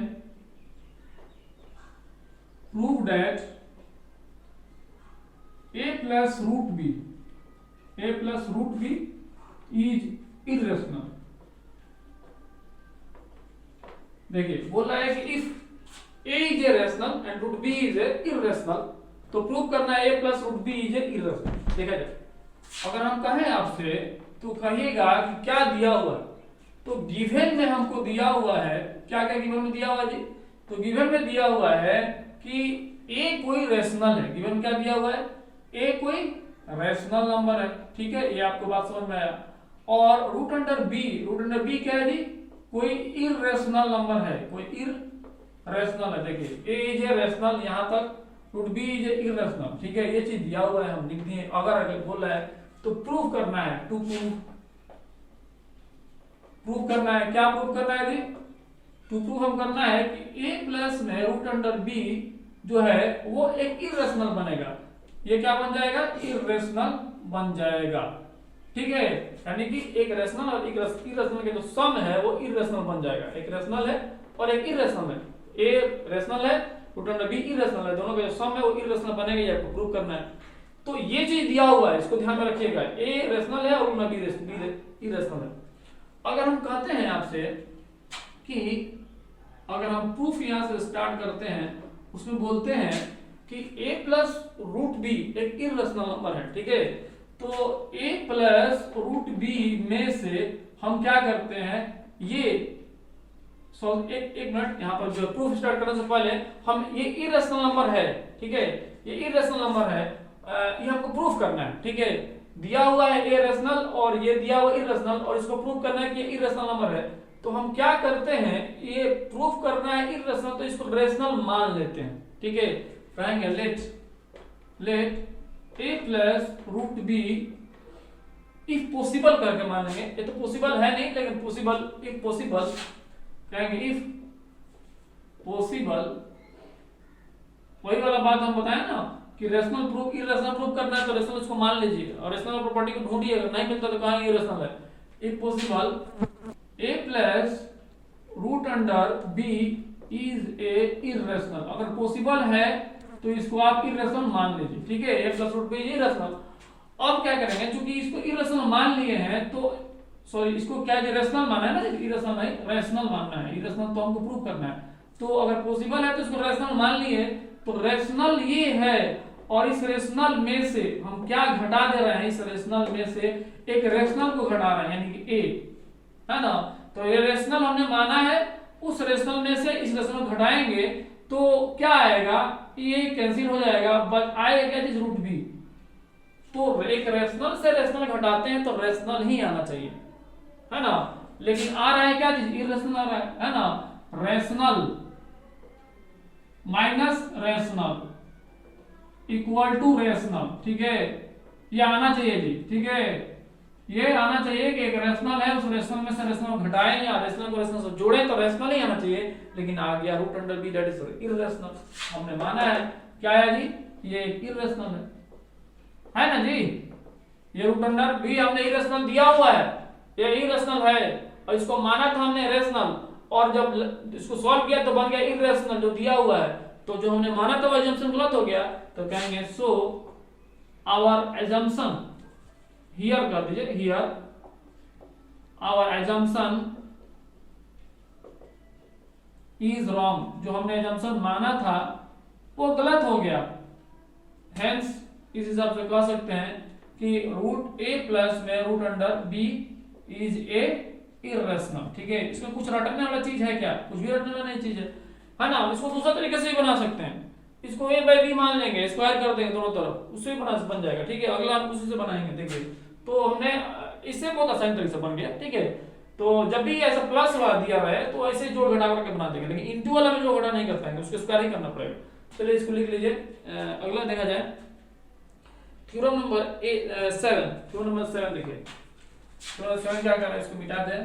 prove that a plus root b is irrational। देखिए बोल रहा है कि if a is a rational and root b is a irrational, तो प्रूव करना है a plus root b is a irrational। देखा जाए, अगर हम कहें आपसे तो कहिएगा कि क्या दिया हुआ है, तो गिवन में हमको दिया हुआ है, क्या क्या गिवन में दिया हुआ जी? तो गिवन में दिया हुआ है कि a कोई रैशनल है। गिवन क्या दिया हुआ है? a कोई रैशनल नंबर है, ठीक है। ये आपको बात समझ में आया। और रूट अंडर b क्या है जी? कोई इरेशनल नंबर है, कोई इरेशनल है। देखिए a इज ए रैशनल यहां तक, root b is a irrational, ठीक है। ये चीज दिया हुआ है, हम लिख दिए। अगर बोल रहा है तो प्रूव करना है, टू प्रूव करना है। क्या प्रूव करना है जी? टू प्रूव हम करना है कि a प्लस में रूट अंडर b जो है वो एक इरेशनल बनेगा। ये क्या बन जाएगा? इरेशनल बन जाएगा, ठीक है। यानी कि एक रैशनल और एक इरेशनल के जो सम है वो इरेशनल बन जाएगा। एक रैशनल है और एक इरेशनल है, a रैशनल है, रूट अंडर b इरेशनल है, दोनों का जो सम है वो इरेशनल बनेगा। ये आपको प्रूव करना है। तो ये चीज दिया हुआ है, इसको ध्यान में रखिएगा। a रैशनल है और रूट अंडर b इरेशनल है। अगर हम कहते हैं आपसे कि अगर हम प्रूफ यहां से स्टार्ट करते हैं, उसमें बोलते हैं कि a प्लस रूट बी एक इरेशनल नंबर है, ठीक है। तो a प्लस रूट बी में से हम क्या करते हैं, ये एक मिनट, यहाँ पर जो प्रूफ स्टार्ट करने से पहले हम ये इरेशनल नंबर है, ठीक है, ये इरेशनल नंबर है, ये हमको प्रूफ करना है, ठीक है। दिया हुआ है a रेशनल और ये दिया हुआ इरेशनल, और इसको प्रूफ करना है कि ये इरेशनल नंबर है। तो हम क्या करते हैं, ये प्रूफ करना है इरेशनल, तो इसको रेशनल मान लेते हैं, ठीक है। कहेंगे let a plus root B if possible करके मान लेंगे। ये तो पॉसिबल है नहीं, लेकिन पॉसिबल, इफ पॉसिबल कहेंगे, इफ पॉसिबल। वही वाला बात हम बताए ना कि रेशनल प्रूफ इरेशनल प्रूफ करना है तो रेशनल इसको मान लीजिए और रेशनल प्रॉपर्टी को ढूंढिए, अगर नहीं मिलता तो कहेंगे इरेशनल है। If possible a plus root under b is a irrational. अगर पॉसिबल है तो इसको आप इरेशनल मान लीजिए, ठीक है। a plus root b is irrational. अब क्या करेंगे, क्योंकि इसको इरेशनल मान लिए हैं तो सॉरी, इसको क्या रेशनल माना है ना, इरेशनल नहीं, रेशनल मानना है। इरेशनल तो हमको प्रूव करना है, तो अगर पॉसिबल है तो इसको रेशनल मान लिए, तो रेशनल ये है। और इस रेशनल में से हम क्या घटा दे रहे हैं, इस रेशनल में से एक रेशनल को घटा रहे हैं, यानी कि a है ना। तो ये रेशनल हमने माना है, उस रेशनल में से इस रेशनल को घटाएंगे तो क्या आएगा, ये कैंसिल हो जाएगा, बस आएगा क्या चीज, रूट बी। तो एक रेशनल से रेशनल घटाते हैं तो रेशनल ही आना चाहिए, है ना। लेकिन आ रहा है क्या चीज, इरेशनल आ रहा है ना। Rational minus rational equal to rational, ठीक है। ये आना चाहिए जी, ठीक है। ये आना चाहिए कि एक रेशनल है, उस रेशनल में से रेशनल घटाएं या रेशनल को रेशनल से जोड़ें तो रेशनल ही आना चाहिए। लेकिन आ गया root under B that is irrational. हमने माना है क्या है जी, ये इरेशनल है ना जी। ये रूट अंडर बी हमने इरेशनल दिया हुआ है, ये इरेशनल है, और इसको माना था हमने रेशनल, और जब इसको सॉल्व किया तो बन गया इरेशनल जो दिया हुआ है। तो जो हमने माना था वो एजम्पशन गलत हो गया, तो कहेंगे सो आवर एजम्पशन हियर कर दीजिए, here our assumption is wrong, जो हमने एजम्पशन माना था वो गलत हो गया। हेंस इस हिसाब से कह सकते हैं कि रूट ए प्लस में root under B is a irrational. ठीक है, इसमें कुछ रटने वाला चीज है क्या? कुछ भी रटने वाला नहीं चीज है ना। इसको दूसरा तरीके से भी बना सकते हैं, इसको ए बाई बी मान लेंगे, स्क्वायर कर देंगे दोनों तरफ, उससे भी बन जाएगा। ठीक है, अगला हम उसी से बनाएंगे। देखिए तो हमने इससे बहुत आसान तरीके से बन गया। ठीक है, तो जब भी ऐसा प्लस वाला दिया हुआ है तो ऐसे जोड़ घटा करके बना देंगे, लेकिन इंटू वाला में जोड़ घटा नहीं कर पाएंगे, उसको स्क्वायर ही करना पड़ेगा। चलिए इसको लिख लीजिए। अगला देखा जाए थ्योरम नंबर 7। थ्योरम नंबर 7 देखिए, थ्योरम 7 क्या कर रहा है, इसको मिटा दें।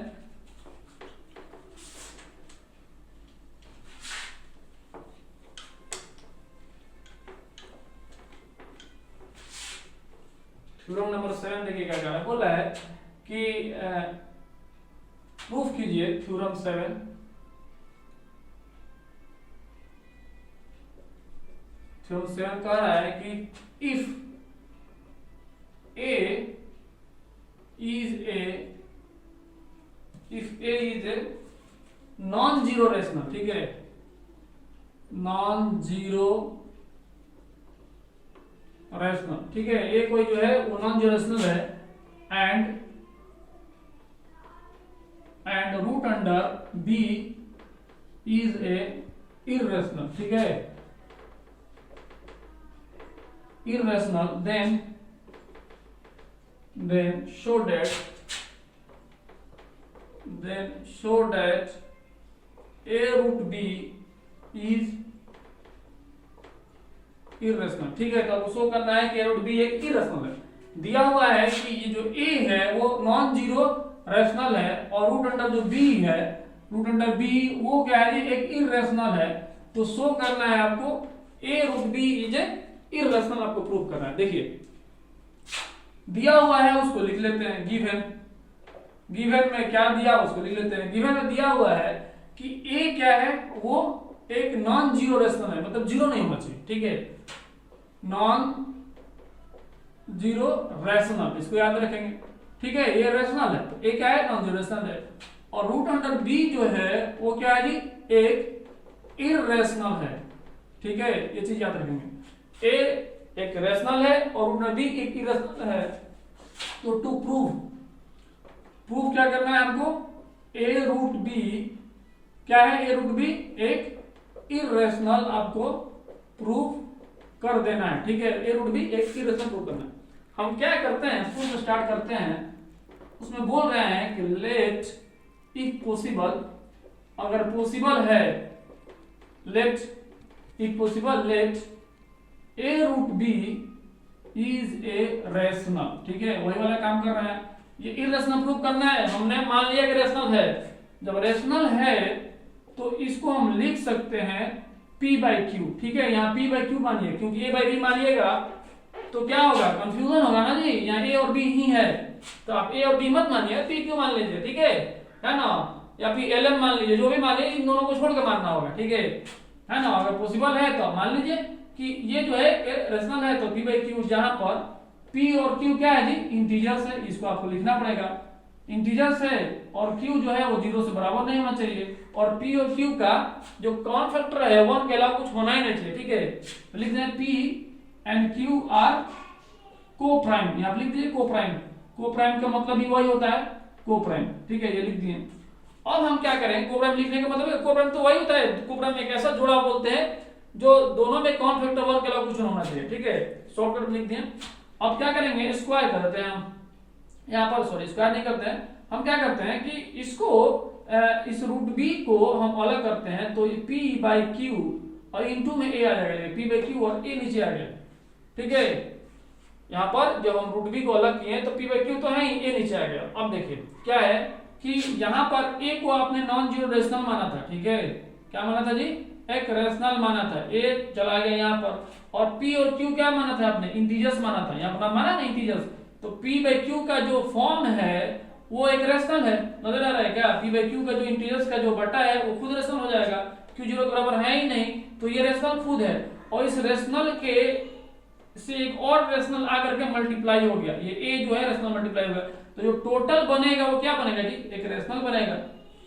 थ्योरम नंबर 7 देखिए क्या कर रहा है, बोल रहा है कि प्रूफ कीजिए थ्योरम 7। थ्योरम 7 कह रहा है कि if A is a non-zero rational, ठीक है, non-zero rational, ठीक है, A कोई जो है वो non-zero rational है and root under B is a irrational, ठीक है, irrational, then show that A root B is irrational। ठीक है, तो आपको शो करना है कि A root B एक irrational है। दिया हुआ है कि ये जो A है वो नॉन जीरो रैशनल है और रूट अंडर जो B है, रूट अंडर B वो क्या है, एक इररेशनल है। तो शो करना है आपको A root B is irrational, आपको प्रूव करना है। देखिए दिया हुआ है उसको लिख लेते हैं, गिवन में क्या दिया उसको लिख लेते हैं। गिवन में दिया हुआ है कि A क्या है, वो एक नॉन जीरो रेशनल है, मतलब जीरो नहीं होना चाहिए। ठीक है, नॉन जीरो रेशनल, इसको याद रखेंगे। ठीक है, ये रेशनल है तो A क्या है, नॉन जीरो रेशनल है। और रूट अंडर B जो है वो क्या है जी, एक इररेशनल है। ठीक है, ये चीज याद रखेंगे। A एक रेशनल है और रूट अंडर B एक इररेशनल है। तो टू प्रूव क्या करना है हमको, A रूट B क्या है, A रूट B एक इररेशनल आपको प्रूव कर देना है। ठीक है, A रूट B एक इररेशनल प्रूव करना है। हम क्या करते हैं, प्रूफ स्टार्ट करते हैं, उसमें बोल रहे हैं कि लेट इफ पॉसिबल, अगर पॉसिबल है, let if possible let A root B is a rational. ठीक है, वही वाला काम कर रहे हैं, ये इररेशनल प्रूव करना है। हमने मान लिया कि रेशनल है, जब रेशनल है तो इसको हम लिख सकते हैं P बाई क्यू। ठीक है, यहाँ P बाई क्यू मानिए, क्योंकि A बाई B मानिएगा तो क्या होगा, कंफ्यूजन होगा ना जी, यहाँ A और B ही है, तो आप A और B मत मानिए, P क्यू मान लीजिए। ठीक है ना, या फिर LM मान लीजिए, जो भी मान लीजिए, इन दोनों को छोड़ के मानना होगा। ठीक है ना, अगर पॉसिबल है तो मान लीजिए कि ये जो है रेशनल है, तो P बाई क्यू, जहां पर P और Q क्या है जी, इंटीजर्स है, इसको आपको लिखना पड़ेगा, इंटीजर्स है, और Q जो है वो जीरो से बराबर नहीं होना चाहिए, और P और Q का जो कॉमन फैक्टर है 1 के अलावा कुछ होना ही नहीं चाहिए। ठीक है, तो लिख दें P एंड Q आर को प्राइम, यहाँ लिख दीजिए को प्राइम। को प्राइम का मतलब ही वही होता है, को प्राइम। ठीक है, ये लिख दिए। अब हम क्या करें, को प्राइम लिखने का मतलब, को प्राइम तो वही होता है, को प्राइम एक ऐसा जोड़ा बोलते हैं जो दोनों में कॉमन फैक्टर 1 के अलावा कुछ होना चाहिए। ठीक है, शॉर्टकट लिख दिए। अब क्या करेंगे, स्क्वायर कर देते हैं हम, यहाँ पर सॉरी स्क्वायर नहीं करते हैं, हम क्या करते हैं कि इसको इस रूट बी को हम अलग करते हैं, तो P बाई क्यू और इनटू में A आ जाएगा, P बाई क्यू और A नीचे आ गया। ठीक है, यहाँ पर जब हम रूट बी को अलग किए तो P बाई क्यू तो है ही, A नीचे आ गया। अब देखिए क्या है कि यहाँ पर A को आपने नॉन जीरो रेशनल माना था। ठीक है, क्या माना था जी, एक रेशनल माना था, A चला गया यहाँ पर, और P और Q क्या माना था आपने, इंटीजर्स माना था, यहाँ पर माना ना इंटीजर्स, तो P बाई Q का जो फॉर्म है वो एक रेशनल है, नजर आ रहा है क्या, P बाई Q का जो इंटीजर्स का जो बटा है वो खुद रेशनल हो जाएगा, Q जीरो के बराबर है ही नहीं, तो ये रेशनल खुद है, और इस रेशनल के से एक और रेशनल आकर के मल्टीप्लाई हो गया, ये A जो है रेशनल मल्टीप्लाई हो गया, तो जो टोटल बनेगा वो क्या बनेगा जी, एक रेशनल बनेगा,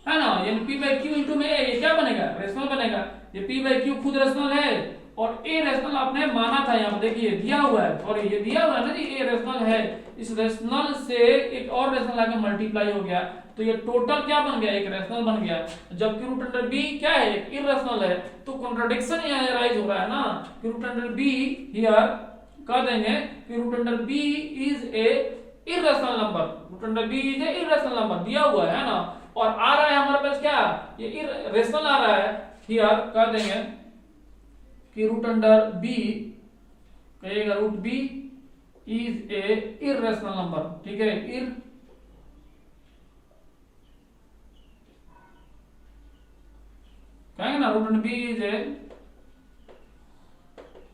है ना। यानी पी बाई क्यू इंटू में ए, ये क्या बनेगा, रेशनल बनेगा। ये पी बाई क्यू खुद रेशनल है और ए रेशनल आपने माना था, यहाँ पे देखिए दिया हुआ है, और ये दिया हुआ है ना जी, ए रेशनल है। इस रेशनल से एक और रेशनल आके मल्टीप्लाई हो गया, तो ये टोटल क्या बन गया, एक रेशनल बन गया। जबकि रूट अंडर बी क्या है, एक इररेशनल है, तो कॉन्ट्रडिक्शन यहाँ राइज हो रहा है ना कि रूट अंडर बी हियर कह देंगे कि root under B is a irrational number, root under B is a irrational number दिया हुआ है ना, और आ रहा है हमारे पास क्या, ये इररेशनल आ रहा है। हियर कह देंगे कि रूट अंडर बी, कहिएगा root B is a irrational number, ठीक है, कहेंगे ना, root under B is a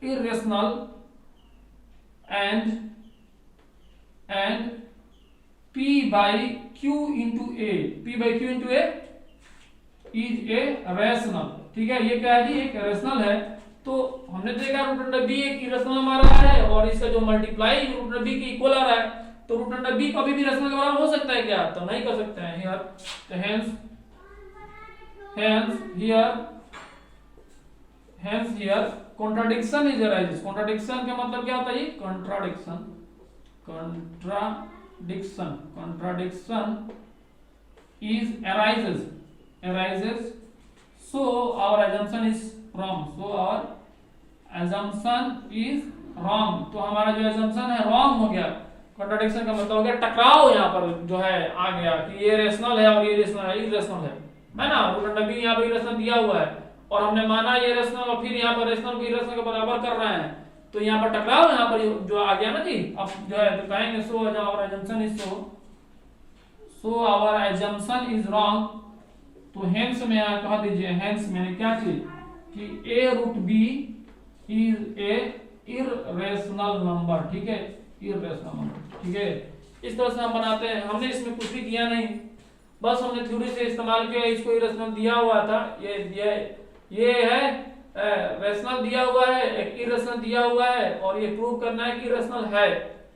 irrational and p by q into a, p by q into a is a rational, ठीक है। ये क्या है जी, एक रेशनल है। तो हमने देखा रूट अंडर बी एक इरेशनल नंबर आ रहा है और इसका जो मल्टीप्लाई रूट अंडर बी के इक्वल आ रहा है, तो रूट अंडर बी कभी भी रेशनल के बराबर हो सकता है क्या, तो नहीं कर सकते हैं हियर। तो hence here contradiction is arises। contradiction का मतलब क्या होता है जी, contradiction is arises, so our assumption is wrong, तो हमारा जो assumption है wrong हो गया। contradiction का मतलब हो गया टकराव, यहाँ पर जो है आ गया कि ये रेशनल है और ये रेशनल है, इरेशनल है ना। रूट अंडर बी यहाँ पर इरेशनल दिया हुआ है और हमने माना ये रेशनल, और फिर यहाँ पर रेशनल को इरेशनल के बराबर कर रहे हैं, तो यहाँ पर टकराव यहाँ पर जो आ गया ना जी। अब जो है तो कहेंगे so our assumption is so our assumption is wrong। तो हेंस में यहाँ कह दीजिए, हेंस मैंने क्या चीज कि a root B is a irrational number, ठीक है, इररेशनल नंबर, ठीक है। इस तरह से हम बनाते हैं, हमने इसमें कुछ भी किया नहीं, बस हमने थ्योरी से इस्तेमाल किया। इसको इरेशनल दिया हुआ था, ये है रेशनल दिया हुआ है, एक इरेशनल दिया हुआ है, और ये प्रूव करना है कि रेशनल है,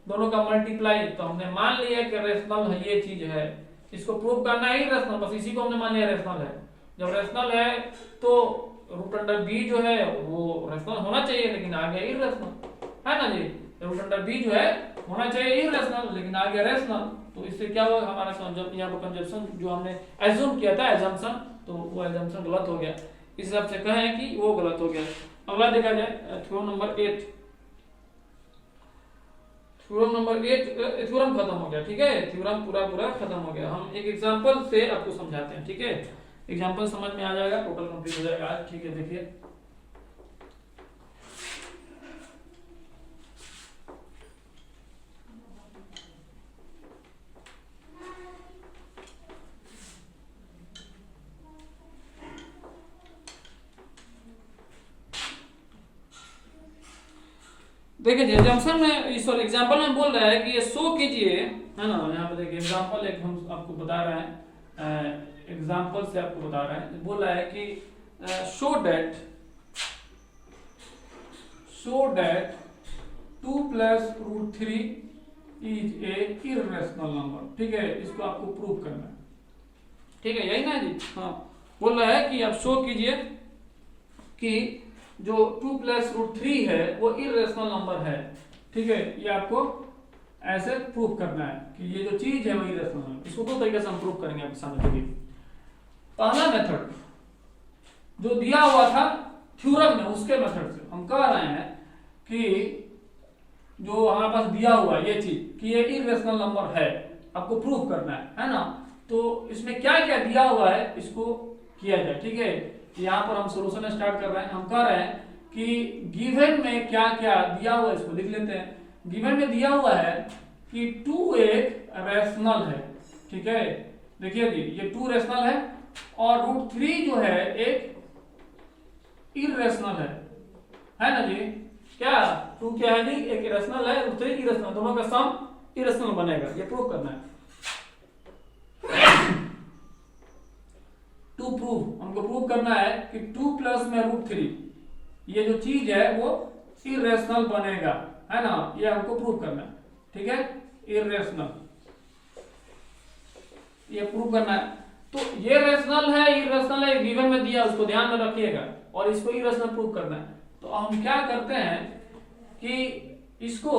दोनों का मल्टीप्लाई। तो हमने मान लिया कि रेशनल है, ये चीज है, इसको प्रूव करना है रेशनल, बस इसी को हमने मान लिया रेशनल है। जब रेशनल है तो रूट अंडर बी जो है वो रेशनल होना चाहिए, लेकिन आ गया इरेशनल, है ना जी। रूट अंडर बी जो है होना चाहिए इरेशनल, लेकिन आ गया रेशनल। तो इससे क्या हुआ, हमारा यहाँ पर कंजप्शन जो हमने एज्यूम किया था एजम्पशन, तो वो एजम्पशन गलत हो गया। इस हिसाब से कहें कि वो गलत हो गया। अगला देखा जाए theorem number 8। Theorem number 8 theorem खत्म हो गया, ठीक है, थ्योरम पूरा खत्म हो गया। हम एक एग्जांपल से आपको समझाते हैं, ठीक है, एग्जांपल समझ में आ जाएगा, टोटल कंप्लीट हो जाएगा आज, ठीक है। देखिए देखिए एग्जाम्पल में, सॉरी एग्जाम्पल में बोल रहा है कि ये शो कीजिए, है ना। यहाँ पे देखिए एग्जाम्पल एक हम आपको बता रहे हैं, एग्जाम्पल से आपको बता रहे हैं, बोल रहा है कि show that 2 plus root 3 is a irrational number, ठीक है, इसको आपको प्रूव करना है, ठीक है, यही ना जी। हाँ, बोल रहा है कि आप शो कीजिए कि जो 2 प्लस रूट 3 है वो इररेशनल नंबर है, ठीक है। ये आपको ऐसे प्रूव करना है कि ये जो चीज है वो इररेशनल है। इसको दो तरीके से हम प्रूव करेंगे आपके सामने। देखिए पहला मेथड जो दिया हुआ था थ्योरम में, उसके मेथड से हम कह रहे हैं कि जो हमारे पास दिया हुआ है ये चीज कि ये इररेशनल नंबर है, आपको प्रूव करना है ना। तो इसमें क्या क्या दिया हुआ है इसको किया जाए, ठीक है। यहाँ पर हम सोल्यूशन स्टार्ट कर रहे हैं। हम कह रहे हैं कि गिवन में क्या क्या दिया हुआ है इसको लिख लेते हैं। गिवन में दिया हुआ है कि 2 एक रेशनल है, ठीक है, देखिए जी ये 2 रेशनल है और रूट 3 जो है एक इररेशनल है ना जी। क्या 2 क्या है जी, एक इरेशनल है, रूट 3 इरेशनल, दोनों का सम इरेशनल बनेगा, ये प्रूव करना है। टू प्रूव, हमको प्रूव करना है कि 2 प्लस में रूट 3 ये जो चीज है वो इररेशनल बनेगा, है ना, ये हमको प्रूव करना है, ठीक है, इररेशनल। ये प्रूव करना है। तो ये रेशनल है, इरेशनल है, गिवन में दिया, उसको ध्यान में रखिएगा, और इसको इरेशनल प्रूव करना है। तो हम क्या करते हैं कि इसको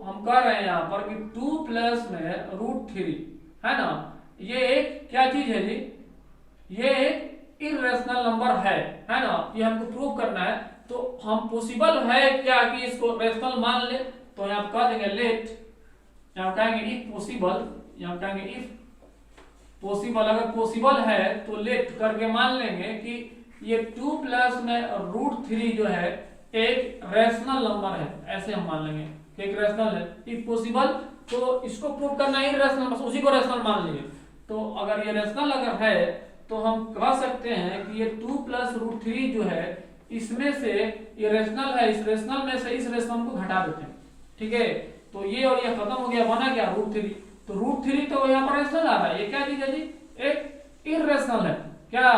हम कह रहे हैं यहाँ पर कि 2 प्लस में √3 है ना, ये एक क्या चीज है जी, ये एक इरेशनल नंबर है ना, ये हमको प्रूव करना है। तो हम पॉसिबल है क्या कि इसको रेशनल मान ले, तो यहाँ कह देंगे लेट, यहाँ कहेंगे इफ पॉसिबल, यहाँ कहेंगे इफ पॉसिबल, अगर पॉसिबल है तो लेट करके मान लेंगे कि ये 2 प्लस में √3 जो है एक रेशनल नंबर है, ऐसे हम मान लेंगे कि एक रेशनल है। इफ पॉसिबल, तो इसको प्रूव करना है इरेशनल, बस उसी को रेशनल मान लीजिए। तो अगर ये रेशनल अगर है तो हम कह सकते हैं कि ये 2 प्लस √3 जो है इसमें से ये रेशनल है, इस रेशनल में से इस रेशनल को घटा देते हैं, ठीक है। तो ये और ये खत्म हो गया, बना क्या √3। तो √3 तो यहाँ पर रेशनल आ रहा है, ये क्या चीज है जी, एक इरेशनल है। क्या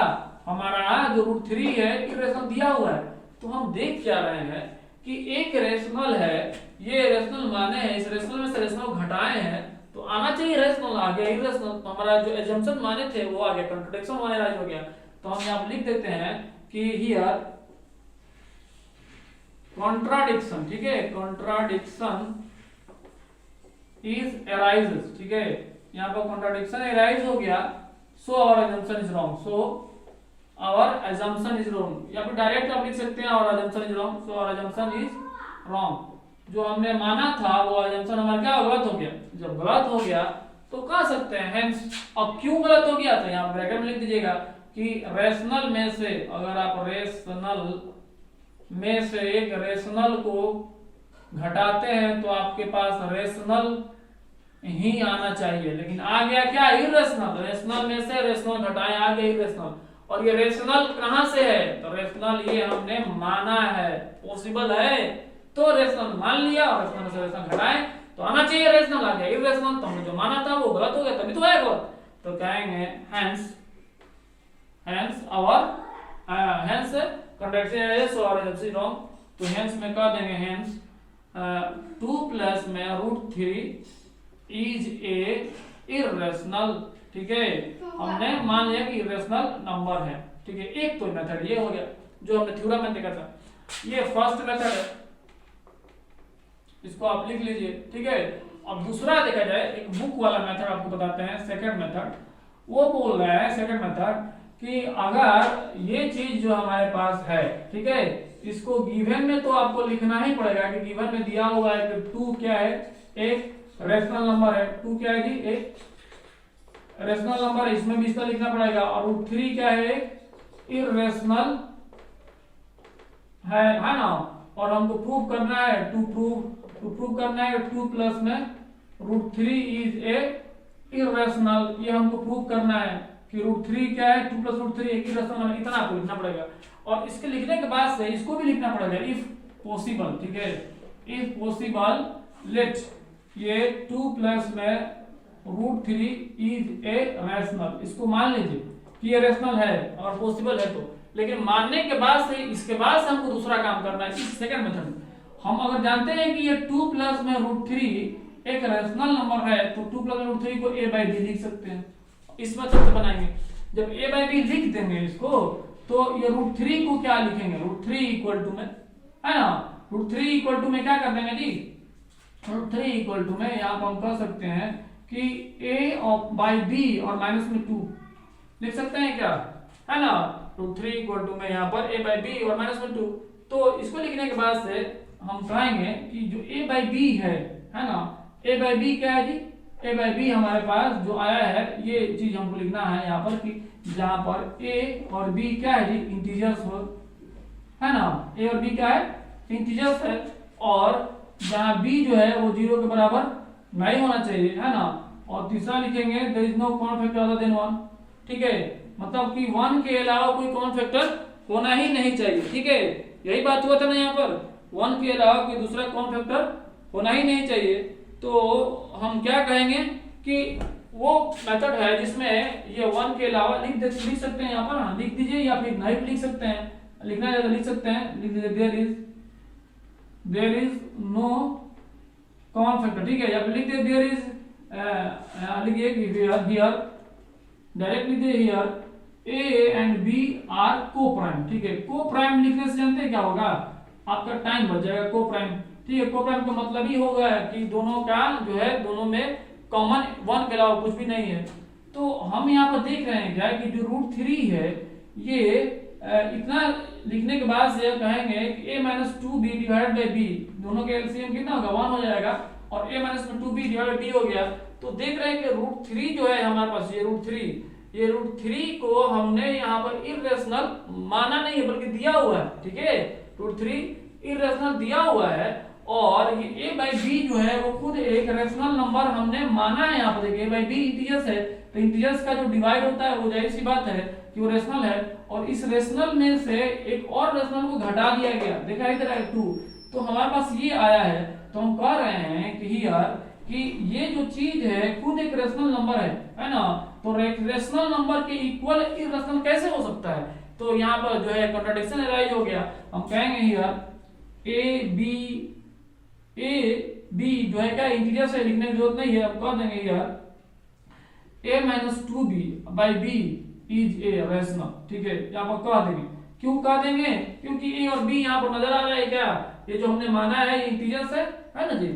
हमारा जो √3 है इरेशनल दिया हुआ है। तो हम देख क्या रहे हैं कि एक रेशनल है, ये रेशनल माने हैं, इस रेशनल में से रेशनल घटाए हैं, तो आना चाहिए रेशनल, आ गया इरेशनल। तो हमारा जो एजम्पशन माने थे वो आ गया, कंट्राडिक्शन माने राइज हो गया। तो हम यहाँ लिख देते हैं कि हियर कॉन्ट्राडिक्शन, ठीक है, कॉन्ट्राडिक्शन इज अराइजेस, ठीक है, यहाँ पर कॉन्ट्राडिक्शन अराइज हो गया। So our assumption is wrong, so our assumption is wrong, या फिर डायरेक्ट आप लिख सकते हैं our assumption is wrong, so our assumption is wrong. जो हमने माना था वो एजम्पशन हमारा क्या गलत हो गया। जब गलत हो गया तो कह सकते हैं हेंस। अब क्यों गलत हो गया, तो यहाँ ब्रैकेट में लिख दीजिएगा कि रेशनल में से, अगर आप रेशनल में से एक रेशनल को घटाते हैं तो आपके पास रेशनल ही आना चाहिए, लेकिन आ गया क्या इरेशनल। रेशनल में से रेशनल घटाए, आ गया इरेशनल। और ये रेशनल कहां से है, तो रेशनल ये हमने माना है, पॉसिबल है तो रेशनल मान लिया, और रेशनल से रेशनल घटाए तो आना चाहिए रेशनल, आ गया इरेशनल। तो हमने जो माना था वो गलत हो गया, तभी तो आएगा। तो कहेंगे hence our contradiction is so our assumption wrong. तो हेंस में कह देंगे हेंस 2 प्लस में √3 इज ए इरेशनल, ठीक है, हमने मान लिया कि इरेशनल नंबर है, ठीक है। एक तो मेथड ये हो गया जो हमने थ्योरम में देखा था, ये फर्स्ट मेथड है, इसको आप लिख लीजिए, ठीक है। अब दूसरा देखा जाए, एक बुक वाला मेथड आपको बताते हैं, सेकंड मेथड। वो बोल रहा है सेकंड मेथड कि अगर ये चीज जो हमारे पास है, ठीक है, इसको गिवन में तो आपको लिखना ही पड़ेगा कि गिवन में दिया हुआ है कि 2 क्या है, एक रेशनल नंबर है, 2 क्या है जी, एक रेशनल नंबर है, इसमें भी इसका लिखना पड़ेगा। और √3 क्या है, इरेशनल है ना। और हमको प्रूव करना है, टू प्रूव करना है 2 प्लस में √3 इज ए इरेशनल, ये हमको प्रूव करना है कि √3 क्या है, 2 प्लस √3 एक इरेशनल नंबर, इतना आपको लिखना पड़ेगा। और इसके लिखने के बाद से इसको भी लिखना पड़ेगा इफ पॉसिबल, ठीक है, इफ पॉसिबल लेट ये 2 प्लस में √3 इज ए रेशनल, इसको मान लीजिए कि ये रेशनल है और पॉसिबल है। तो लेकिन मानने के बाद से, इसके बाद से हमको दूसरा काम करना है इस सेकंड मेथड में। हम अगर जानते हैं कि ये 2 प्लस में √3 एक रेशनल नंबर है, तो 2 प्लस √3 को a/b लिख सकते हैं, इस मेथड से बनाएंगे। जब a/b लिख देंगे इसको, तो ये √3 को क्या लिखेंगे, √3 इक्वल टू में, है ना, √3 इक्वल टू में क्या कर देंगे जी, √3 इक्वल टू में यहाँ पर हम कह सकते हैं कि a/b और माइनस में 2 लिख सकते हैं क्या, है ना। √3 इक्वल टू में यहाँ पर a/b और माइनस में 2। तो इसको लिखने के बाद से हम कहेंगे कि जो a/b है ना, a/b क्या है जी, a/b हमारे पास जो आया है, ये चीज हमको लिखना है यहाँ पर कि जहां पर a और b क्या है जी, इंटीजर्स हो, है ना, a और b क्या है, इंटीजर्स है, और जहां b जो है वो 0 के बराबर नहीं होना चाहिए, है ना। और तीसरा लिखेंगे there is no common factor other than 1, ठीक है, मतलब कि 1 के अलावा कोई कॉमन फैक्टर होना ही नहीं चाहिए, ठीक है। यही बात हुआ था ना यहाँ पर, 1 के अलावा कोई दूसरा कॉमन फैक्टर होना ही नहीं चाहिए। तो हम क्या कहेंगे कि वो मेथड है जिसमें ये 1 के अलावा लिख सकते हैं यहाँ पर, हाँ लिख दीजिए, या फिर नहीं लिख सकते हैं, लिखना है तो लिख सकते हैं, लिख दीजिए there is no common factor, ठीक है, या फिर लिख दीजिए देयर इज, लिखिए कि here directly they here A and B are coprime, ठीक है। को प्राइम लिखने से जानते हैं क्या होगा, आपका टाइम बच जाएगा। को प्राइम, ठीक है। को प्राइम का मतलब ही होगा कि दोनों का जो है, दोनों में कॉमन वन के अलावा कुछ भी नहीं है। तो हम यहाँ पर देख रहे हैं क्या कि जो √3 है ये इतना लिखने के बाद से कहेंगे कि a minus two B divide by B, दोनों के एलसीएम कितना होगा 1 हो जाएगा, और a minus two B divide by B हो गया। तो देख रहे हैं कि √3 जो है हमारे पास, ये √3 को हमने यहाँ पर इरेशनल माना नहीं है बल्कि दिया हुआ है, ठीक है। √3 इरेशनल दिया हुआ है, और ये a बाई बी जो है वो खुद एक रेशनल नंबर हमने माना है। यहाँ पर देखिए a बाई बी इंटीजर्स है, तो इंटीजर्स का जो डिवाइड होता है वो जाहिर सी बात है कि वो रेशनल है, और इस रेशनल में से एक और रेशनल को घटा दिया गया, देखा इधर है 2, तो हमारे पास ये आया है। तो हम कह रहे हैं कि हियर कि ये जो चीज है खुद एक रेशनल नंबर है ना। तो रेशनल नंबर के इक्वल इरेशनल कैसे हो सकता है, तो यहाँ पर जो है कॉन्ट्रडिक्शन अराइज हो गया। हम कहेंगे हियर ए बी जो है क्या इंटीजर से लिखने की जरूरत नहीं है, हम कह देंगे here a minus two B by B is a rational, ठीक है। यहाँ पर कह देंगे, क्यों कह देंगे, क्योंकि a और b यहाँ पर नजर आ रहा है क्या, ये जो हमने माना है इंटीजर्स है ना जी,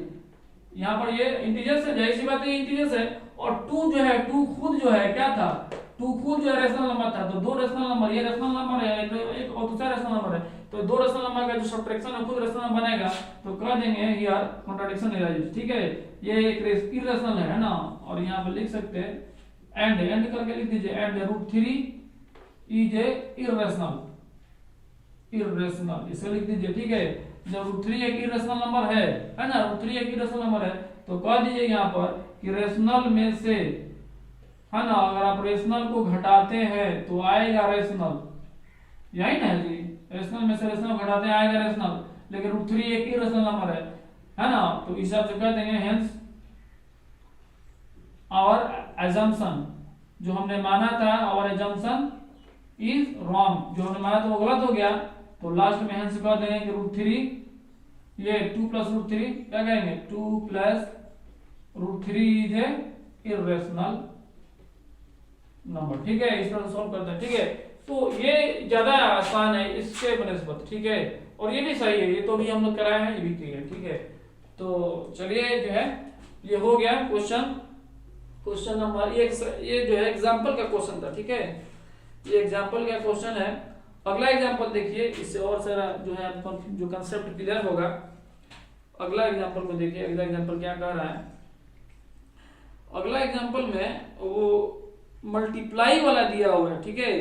यहाँ पर ये इंटीजर्स है, जाहिर सी बात है इंटीजर्स है। और 2 जो है, 2 खुद जो है क्या था, 2 खुद जो है रेशनल नंबर था। तो 2 रेशनल नंबर, ये रेशनल नंबर है एक और दूसरा रेशनल नंबर है, तो 2 रेशनल नंबर का जो सब्ट्रैक्शन है खुद रेशनल नंबर बनेगा। तो कह देंगे हियर कॉन्ट्रडिक्शन अराइज, ठीक है। ये एक इरेशनल है ना, और यहाँ पर लिख सकते हैं एंड करके लिख दीजिए, एंड √3 इज ए इरेशनल, इसे लिख दीजिए, ठीक है। जब √3 एक इरेशनल नंबर है ना, √3 एक इरेशनल नंबर है, तो कह दीजिए यहाँ पर कि रेशनल में से, है ना, अगर आप रेशनल को घटाते हैं तो आएगा रेशनल, यही ना जी, रेशनल में से रेशनल घटाते हैं आएगा रेशनल, लेकिन √3 एक ही रेशनल नंबर है ना। तो इस हिसाब से कह देंगे हेंस आवर assumption, जो हमने माना था आवर assumption इज रॉन्ग, जो हमने माना था वो गलत हो गया। तो लास्ट में हेंस कह देंगे कि √3 ये 2 प्लस √3 क्या कहेंगे, 2 plus √3 is a irrational number, ठीक है। इस तरह सॉल्व करते हैं, ठीक है। तो ये ज्यादा आसान है इसके बनस्पत, ठीक है, और ये भी सही है, ये तो भी हम लोग कराए हैं, ये भी क्लियर, ठीक है। तो चलिए जो है ये हो गया क्वेश्चन नंबर, ये जो है एग्जाम्पल का क्वेश्चन था, ठीक है। ये एग्जाम्पल का क्वेश्चन है। अगला एग्जाम्पल देखिए, इससे और सारा जो है जो कंसेप्ट क्लियर होगा। अगला एग्जाम्पल को देखिए, अगला एग्जाम्पल क्या कह रहा है। अगला एग्जाम्पल में वो मल्टीप्लाई वाला दिया हुआ है, ठीक है।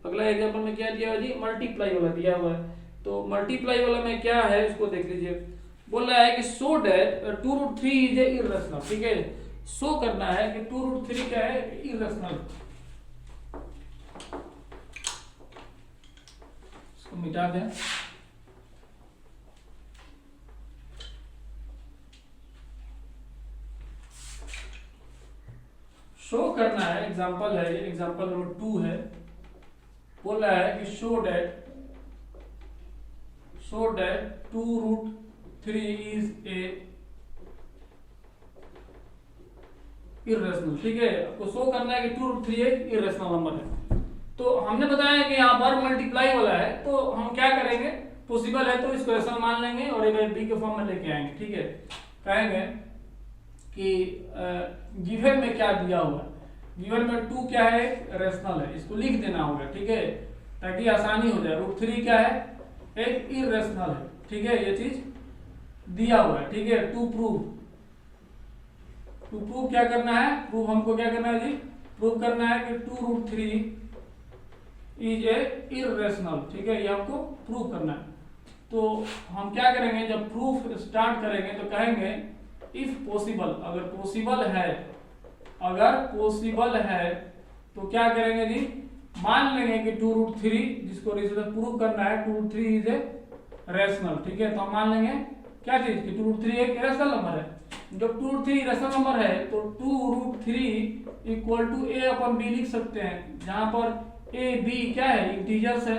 अगला एग्जाम्पल में क्या दिया हुआ जी, मल्टीप्लाई वाला दिया हुआ है। तो मल्टीप्लाई वाला में क्या है इसको देख लीजिए, बोल रहा है कि show that 2√3 is a irrational, ठीक है। शो करना है कि 2√3 क्या है, इरेशनल। इसको मिटा दें, शो करना है, एग्जांपल है ये, एग्जांपल नंबर 2 है। बोल रहा है कि show that 2√3 is a irrational, ठीक है। आपको शो करना है कि 2√3 एक इरेशनल नंबर है। तो हमने बताया कि यहाँ पर मल्टीप्लाई वाला है, तो हम क्या करेंगे, पॉसिबल है तो इसको ऐसा मान लेंगे और ए बाई बी के फॉर्म में लेके आएंगे, ठीक है। कहेंगे कि गिवन में क्या दिया हुआ है, गिवन में 2 क्या है, रेशनल है, इसको लिख देना होगा, ठीक है, ताकि आसानी हो जाए। √3 क्या है, एक इरेशनल है, ठीक है, ये चीज दिया हुआ है, ठीक है। टू प्रूव क्या करना है, प्रूव हमको क्या करना है जी, प्रूव करना है कि 2√3 इज ए इरेशनल, ठीक है, ये हमको प्रूव करना है। तो हम क्या करेंगे, जब प्रूफ स्टार्ट करेंगे तो कहेंगे इफ पॉसिबल, अगर पॉसिबल है तो क्या करेंगे जी, मान लेंगे कि 2√3, जिसको रीजन प्रूव करना है 2√3 इज ए रेशनल, ठीक है। तो हम मान लेंगे क्या चीज कि 2√3 एक रेशनल नंबर है। जब 2√3 रेशनल नंबर है तो 2√3 इक्वल टू a अपन b लिख सकते हैं, जहां पर a b क्या है, इंटीजर्स है,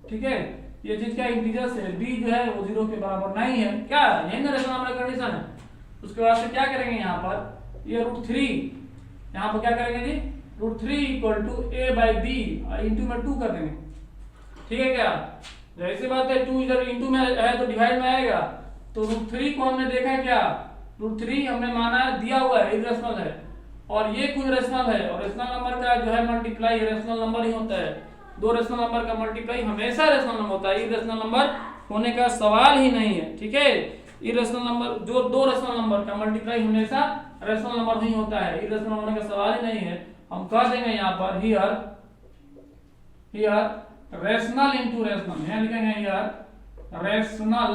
ठीक है। ये चीज क्या इंटीजर्स है, b जो है वो 0 के बराबर नहीं है, क्या यही ना रेशनल नंबर कंडीशन है। उसके बाद से क्या करेंगे, यहाँ पर ये √3 यहाँ पर क्या करेंगे जी, √3 equal to a by B into में 2 कर देंगे, ठीक है क्या। जैसी बात है 2 इधर इंटू में है तो डिवाइड में आएगा। तो √3 को हमने देखा है क्या, √3 हमने माना दिया हुआ है इरेशनल है, और ये खुद रेशनल है, और रेशनल नंबर का जो है मल्टीप्लाई रेशनल नंबर ही होता है। दो रेशनल नंबर का मल्टीप्लाई हमेशा रेशनल नंबर होता है, इरेशनल नंबर होने का सवाल ही नहीं है, ठीक है। इरेशनल नंबर जो दो रेशनल नंबर का मल्टीप्लाई हमेशा रेशनल नंबर नहीं होता है, इरेशनल होने का सवाल ही नहीं है। हम कह देंगे यहाँ पर हियर रेशनल इंटू रेशनल, यहाँ लिखेंगे here rational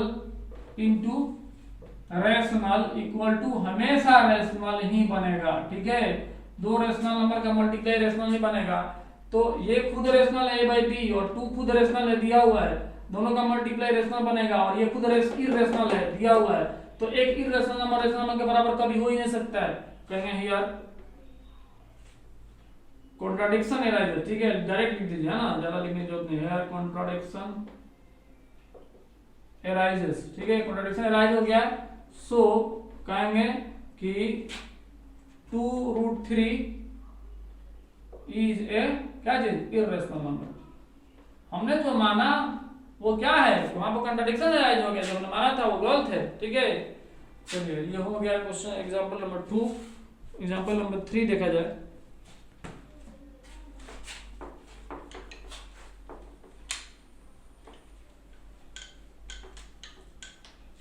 into rational equal to हमेशा रेशनल ही बनेगा, ठीक है। दो रेशनल नंबर का मल्टीप्लाई रेशनल ही बनेगा। तो ये खुद रेशनल है a बाई बी और 2 खुद रेशनल है दिया हुआ है, दोनों का मल्टीप्लाई रेशनल बनेगा, और ये खुद इरेशनल है दिया हुआ है। तो एक इरेशनल नंबर रेशनल नंबर के बराबर कभी हो ही नहीं सकता है। कहेंगे हियर कॉन्ट्राडिक्शन एराइजेस, ठीक है, डायरेक्ट लिख दीजिए, है ना, ज्यादा लिखने की जरूरत नहीं है। कॉन्ट्राडिक्शन एराइजेस, ठीक है, कॉन्ट्राडिक्शन एराइज हो गया। सो कहेंगे कि 2√3 इज ए क्या चीज, इरेशनल नंबर। हमने जो माना वो क्या है, वहां पर कॉन्ट्राडिक्शन एराइज हो गया, जो हमने माना था वो गलत है, ठीक है। चलिए ये हो गया question example number 2। Example number 3 देखा जाए।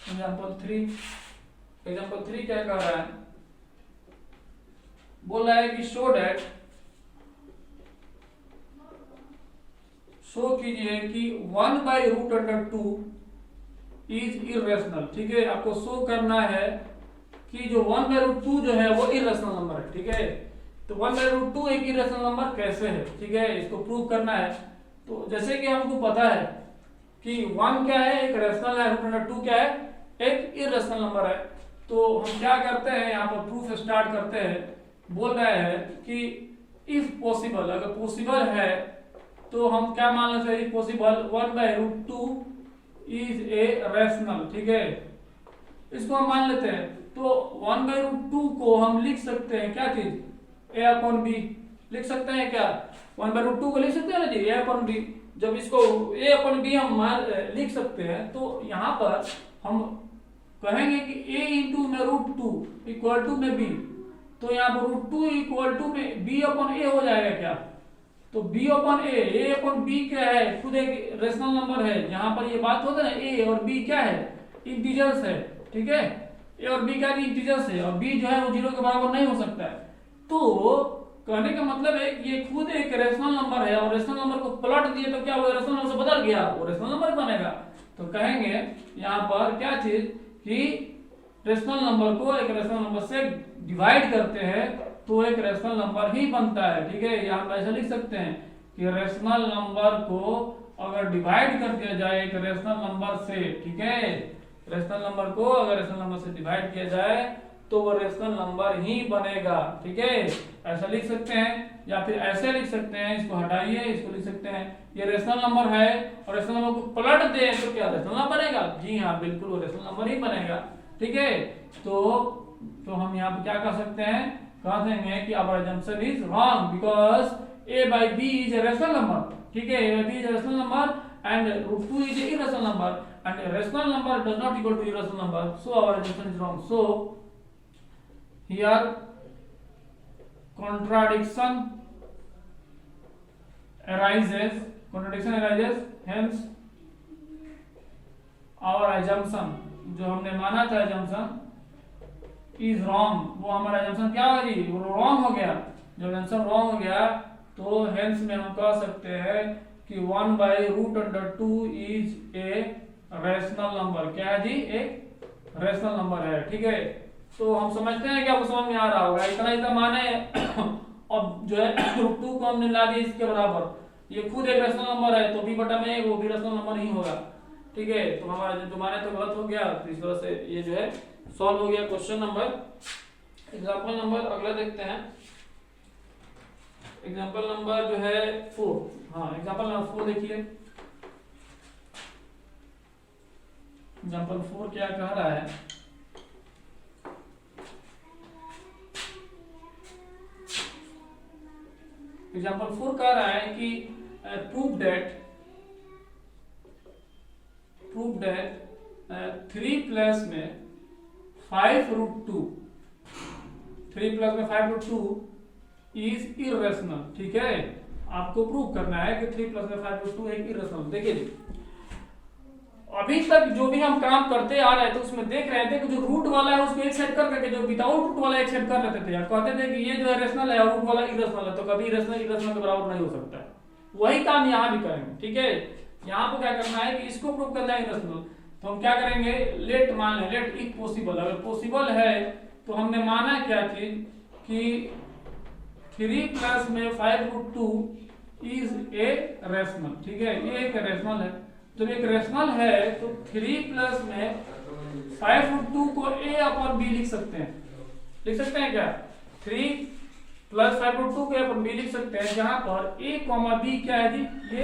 एग्जांपल 3 क्या कह रहा है, बोल रहा है कि शो कीजिए कि 1/√2 इज इरेशनल, ठीक है। आपको शो करना है कि जो 1/√2 जो है वो इरेशनल नंबर है, ठीक है। तो 1/√2 एक इरेशनल नंबर कैसे है, ठीक है, इसको प्रूव करना है। तो जैसे कि हमको पता है कि 1 क्या है, एक रेशनल है, √2 क्या है, एक इरेशनल नंबर है। तो हम क्या करते हैं, यहाँ पर प्रूफ स्टार्ट करते हैं। बोल रहे हैं कि इफ पॉसिबल, अगर पॉसिबल है तो हम क्या मान लेते हैं, पॉसिबल 1/√2 इज ए रेशनल, ठीक है, इसको हम मान लेते हैं। तो 1/√2 को हम लिख सकते हैं क्या चीज, a/b लिख सकते हैं क्या, 1/√2 को लिख सकते हैं ना जी, a/b। जब इसको a/b हम लिख सकते हैं तो यहाँ पर हम कहेंगे कि a इंटू में √2 इक्वल टू में b, तो यहाँ पर √2 इक्वल टू में b/a हो जाएगा क्या। तो a/b क्या है, खुद एक रेशनल नंबर है। जहां पर ये बात होता है ना, a और b क्या है, इंटीजर्स है, ठीक है। a और b क्या है, इंटीजर्स है, और b जो है वो 0 के बराबर नहीं हो सकता है। तो कहने का मतलब है कि ये खुद एक रेशनल नंबर है, और रेशनल नंबर को पलट दिए तो क्या वो रेशनल नंबर से बदल गया, वो रेशनल नंबर बनेगा। तो कहेंगे यहाँ पर क्या चीज कि रेशनल नंबर को एक रेशनल नंबर से डिवाइड करते हैं तो एक रेशनल नंबर ही बनता है, ठीक है। यहाँ पर ऐसा लिख सकते हैं कि रेशनल नंबर को अगर डिवाइड कर दिया जाए एक रेशनल नंबर से, ठीक है, रेशनल नंबर को अगर रेशनल नंबर से डिवाइड किया जाए तो वो रेशनल नंबर ही बनेगा, ठीक है। ऐसा लिख सकते हैं, या फिर ऐसे लिख सकते हैं, इसको हटाइए, इसको लिख सकते हैं ये रेशनल नंबर है और रेशनल नंबर को पलट दे तो क्या रेशनल नंबर बनेगा, जी हाँ बिल्कुल वो रेशनल नंबर ही बनेगा, ठीक है। तो हम यहाँ पे क्या कर सकते हैं, कह देंगे कि our assumption is wrong because a/b is a rational number, ठीक है, a/b is a rational number and √2 is a irrational number and a rational number does not equal to irrational number, so our assumption is wrong. So here contradiction arises, hence our assumption जो हमने माना था assumption is wrong, वो हमारा assumption क्या हो गई, वो wrong हो गया। जब assumption wrong हो गया तो hence में हम कह सकते हैं कि 1/√2 is a rational number, क्या है जी, एक rational number है, ठीक है। तो हम समझते हैं कि आपको समझ में आ रहा होगा, इतना माने अब जो है √2 को हमने ला दिया इसके बराबर, ये खुद एक रेशनल नंबर है तो b/में वो भी रेशनल नंबर ही होगा, ठीक है। तो हमारा जो माने तो गलत हो गया, तो इस तरह से ये जो है सॉल्व हो गया क्वेश्चन नंबर। एग्जांपल नंबर अगला देखते हैं, एग्जांपल नंबर जो है 4। हाँ एग्जांपल नंबर 4 देखिए, एग्जांपल 4 क्या कह रहा है, एग्जाम्पल 4 कह रहा है कि प्रूव दैट 3 प्लस में 5√2 3 प्लस में 5√2 इज इरेशनल। ठीक है, आपको प्रूव करना है कि 3 प्लस में 5√2 एक इरेशनल। देखिए जी, अभी तक जो भी हम काम करते आ रहे थे उसमें देख रहे थे कि जो रूट वाला है उसको एक साइड कर करके जो विदाउट रूट वाला एक साइड कर लेते थे, कहते थे कि ये जो है रेशनल है और रूट वाला इरेशनल है, तो कभी इरेशनल के बराबर नहीं हो सकता है। वही काम यहाँ भी करेंगे। ठीक है, यहाँ पे क्या करना है कि इसको प्रूव करना है इरेशनल, तो हम क्या करेंगे, लेट मान लें, लेट इफ पॉसिबल, अगर पॉसिबल है तो हमने माना क्या चीज कि 3 प्लस में 5√2 इज ए रेशनल। ठीक है, ये एक रेशनल है, जब एक रेशनल है तो 3 प्लस में 5√2 को a अपॉन b लिख सकते हैं क्या, 3 प्लस 5√2 को a अपॉन b लिख सकते हैं, जहां पर a, b क्या है जी, ये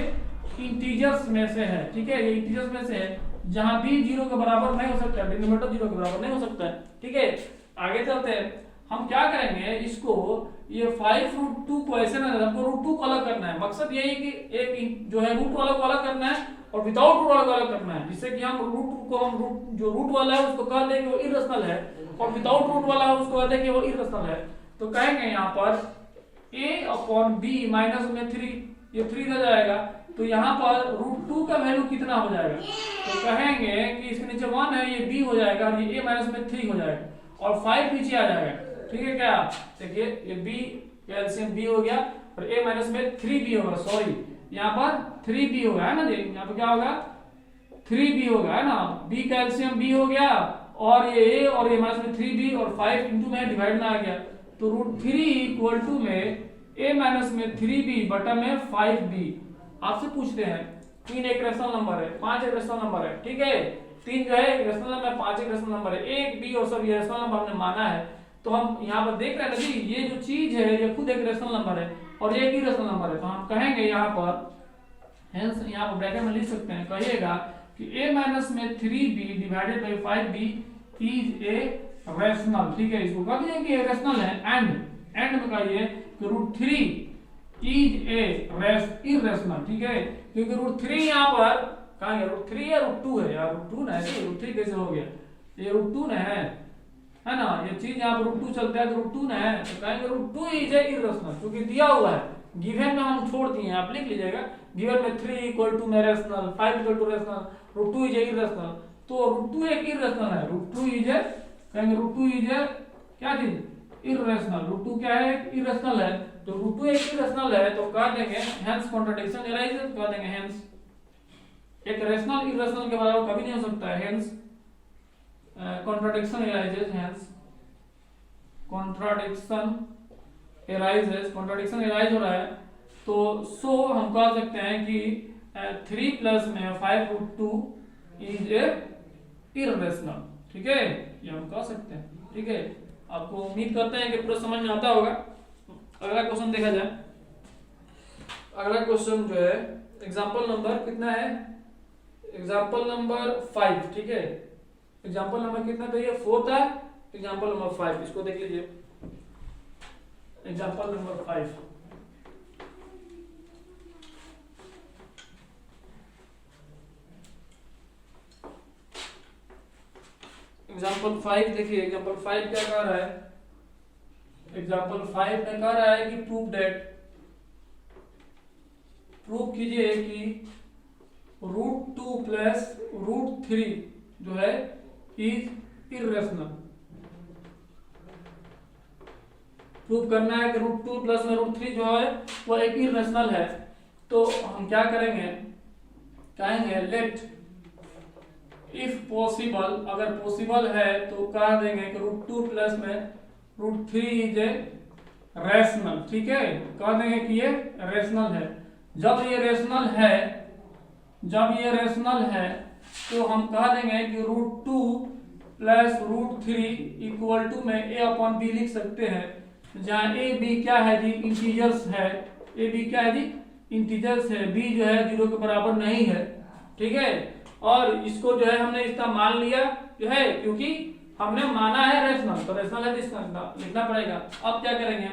इंटीजर्स में से है। ठीक है, ये इंटीजर्स में से है, जहां b 0 के बराबर नहीं हो सकता, डिनोमिनेटर 0 के बराबर नहीं हो सकता है। ठीक है, आगे चलते हैं, हम क्या करेंगे, इसको ये 5√2 को ऐसे ना, हमको √2 को अलग करना है। मकसद यही कि एक जो है रूट वाला को अलग करना है और विदाउट रूट वाला को अलग करना है, जिससे कि हम जो रूट वाला है उसको कह दें कि वो इरेशनल है और विदाउट रूट वाला है उसको कह दें कि वो इरेशनल है। तो कहेंगे यहाँ पर a अपॉन b माइनस में 3, ये 3 रह जाएगा, तो यहाँ पर √2 का वैल्यू कितना हो जाएगा, तो कहेंगे कि इसके नीचे 1 है, ये b हो जाएगा और ये a माइनस में 3 हो जाएगा और 5 पीछे आ जाएगा। ठीक है, क्या देखिए, ये b एलसीएम b हो गया और a माइनस में 3b होगा, सॉरी यहाँ पर 3b होगा, है ना जी, यहाँ पे क्या होगा 3b होगा, है ना, b का एलसीएम b हो गया और ये a और a माइनस में 3b और 5 इंटू में डिवाइड में आ गया, तो √3 इक्वल टू में a माइनस में 3b बटा में 5b। आपसे पूछते हैं 3 एक रेशनल नंबर है, 5 एक रेशनल नंबर है। ठीक है, 3 जो है एक रेशनल नंबर, 5 एक रेशनल नंबर है, a b और सब ये रेशनल नंबर हमने माना है। तो हम यहाँ पर देख रहे हैं जी, ये जो चीज है ये खुद एक रेशनल नंबर है और ये एक ही रेशनल नंबर है, तो हम कहेंगे यहाँ पर हेंस यहाँ पर ब्रैकेट में लिख सकते हैं, कहिएगा कि a माइनस में 3b divided by 5b is a rational. ठीक है, इसको कह दीजिए कि ये रेशनल है, एंड में कहिए कि √3 इज ए इरेशनल। ठीक है, क्योंकि √3 यहाँ पर कहाँ है, √3 या √2 है यार, √2 ना है, √3 कैसे हो गया, ये √2 ना है ना, ये चीज यहाँ पर √2 चलता है तो √2 ना है, तो कहेंगे √2 इज ए इरेशनल, क्योंकि दिया हुआ है, गिवन में हम छोड़ दिए हैं, आप लिख लीजिएगा, गिवन में 3 इक्वल टू में rational, 5 equal to rational, √2 is a irrational, तो √2 एक इरेशनल है, √2 इज ए, कहेंगे √2 इज ए क्या चीज, इरेशनल, √2 क्या है, इरेशनल है, तो √2 एक इरेशनल है, तो कह देंगे हेंस कॉन्ट्रडिक्शन अराइजेस, कह देंगे हेंस एक रेशनल इरेशनल के बराबर कभी नहीं हो सकता है, hence contradiction arises, hence contradiction arise हो रहा है, तो सो हम कह सकते हैं कि 3 प्लस में 5√2 इज ए इरेशनल। ठीक है, ये हम कह सकते हैं। ठीक है, आपको उम्मीद करते हैं कि पूरा समझ में आता होगा। अगला क्वेश्चन देखा जाए, अगला क्वेश्चन जो है एग्जांपल नंबर कितना है, एग्जांपल नंबर 5। ठीक है, एग्जाम्पल नंबर कितना था, ये 4 था, एग्जाम्पल नंबर 5, इसको देख लीजिए, एग्जाम्पल नंबर 5। एग्जाम्पल 5 देखिए, एग्जाम्पल 5 क्या कह रहा है, एग्जाम्पल 5 में कह रहा है कि प्रूव कीजिए कि √2 प्लस √3 जो है इज इरेशनल। प्रूव करना है कि √2 प्लस में √3 जो है वो एक इरेशनल है, तो हम क्या करेंगे, कहेंगे लेट इफ पॉसिबल, अगर पॉसिबल है तो कह देंगे कि √2 प्लस में √3 इज ए रेशनल। ठीक है, कह देंगे कि ये रेशनल है। जब ये रेशनल है तो हम कह देंगे कि √2 प्लस √3 इक्वल टू में a अपॉन b लिख सकते हैं, जहां a b क्या है जी, इंटीजर्स है, a b क्या है जी, इंटीजर्स है, b जो है 0 के बराबर नहीं है। ठीक है, और इसको जो है हमने इसका मान लिया जो है, क्योंकि हमने माना है रेशनल, तो रेशनल है तो इसका लिखना पड़ेगा। अब क्या करेंगे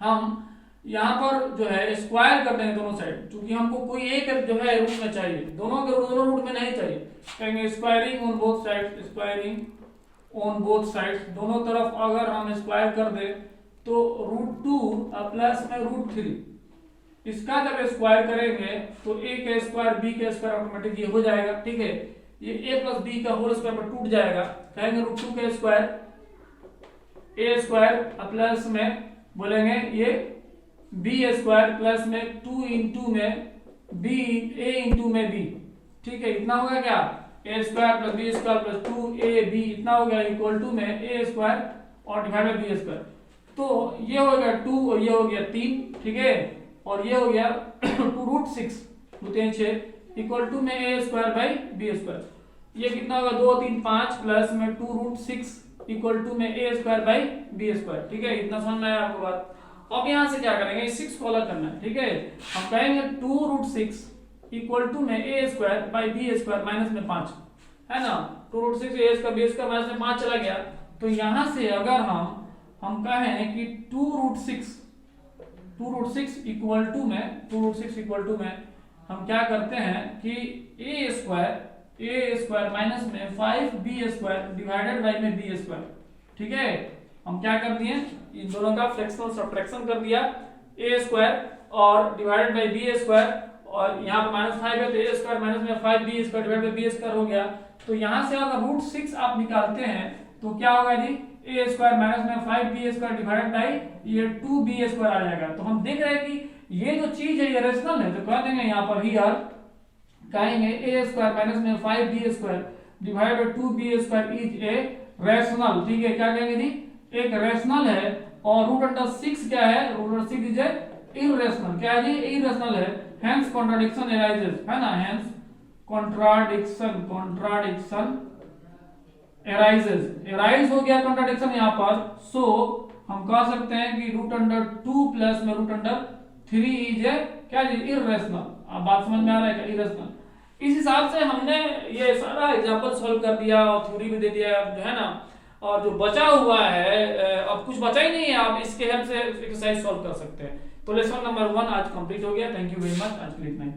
हम, यहाँ पर जो है स्क्वायर कर देंगे दोनों साइड, क्योंकि हमको कोई एक जो है रूट में चाहिए, दोनों के दोनों रूट में नहीं चाहिए। कहेंगे squaring on both side, squaring on both side, दोनों तरफ अगर हम स्क्वायर कर दे तो √2 प्लस में √3, इसका जब स्क्वायर करेंगे तो a का स्क्वायर b का स्क्वायर ऑटोमेटिक ये हो जाएगा, ठीक है। ये a प्लस b का होल स्क्वायर पर टूट जाएगा, कहेंगे √2 का स्क्वायर a स्क्वायर प्लस में बोलेंगे ये b स्क्वायर प्लस में 2 इंटू में b a इंटू में b, ठीक है। इतना होगा क्या, a square plus b square plus 2ab, इतना हो गया इक्वल टू में a स्क्वायर और डिवाइड बाय b स्क्वायर। तो ये हो गया 2 और ये हो गया 3, ठीक है, और ये हो गया 2√6 6 इक्वल टू में a square by b square. ये कितना होगा 2 3 5 प्लस में 2√6 इक्वल टू में a square by b square, ठीक है। इतना समझ में आया आपको बात। अब यहां से क्या करेंगे, 6 फॉलो करना है, ठीक है। हम कहेंगे 2√6 इक्वल टू में a square by b square minus में 5, है ना। 2√6 a square b square minus में 5 चला गया, तो यहां से अगर हम कहें कि 2√6 इक्वल टू में हम क्या करते हैं कि a स्क्वायर माइनस में 5b स्क्वायर डिवाइडेड बाई में b स्क्वायर, ठीक है। हम क्या कर दिए, इन दोनों का फ्रैक्शनल सब्ट्रैक्शन कर दिया, a स्क्वायर और डिवाइडेड बाई b स्क्वायर, और यहाँ पर -5 है तो a स्क्वायर माइनस में 5b square divided by b square हो गया। तो यहाँ से अगर √6 आप निकालते हैं तो क्या होगा जी, a स्क्वायर माइनस में 5b स्क्वायर डिवाइडेड बाई ये 2b स्क्वायर आ जाएगा। तो हम देख रहे हैं कि ये जो चीज है ये रेशनल है, तो कह देंगे यहाँ पर हियर कहेंगे a स्क्वायर माइनस में 5b square divided by 2b square is a rational, ठीक है। क्या कहेंगे जी, एक रेशनल है, और √6 क्या है, √6 इज ए इररेशनल, क्या है जी, इररेशनल है। हेंस कॉन्ट्राडिक्शन अराइजेस, है ना, हेंस कॉन्ट्राडिक्शन अराइज हो गया कॉन्ट्राडिक्शन यहाँ पर। सो हम कह सकते हैं कि √2 प्लस में √3 इज ए क्या जी, इररेशनल। अब बात समझ में आ रहा है क्या, इररेशनल। इस हिसाब से हमने ये सारा एग्जांपल सॉल्व कर दिया और थ्योरी भी दे दिया, जो है ना। और जो बचा हुआ है, अब कुछ बचा ही नहीं है, आप इसके हेल्प से एक्सरसाइज सॉल्व कर सकते हैं। तो लेसन नंबर 1 आज कंप्लीट हो गया। थैंक यू वेरी मच, आज के लिए इतना ही।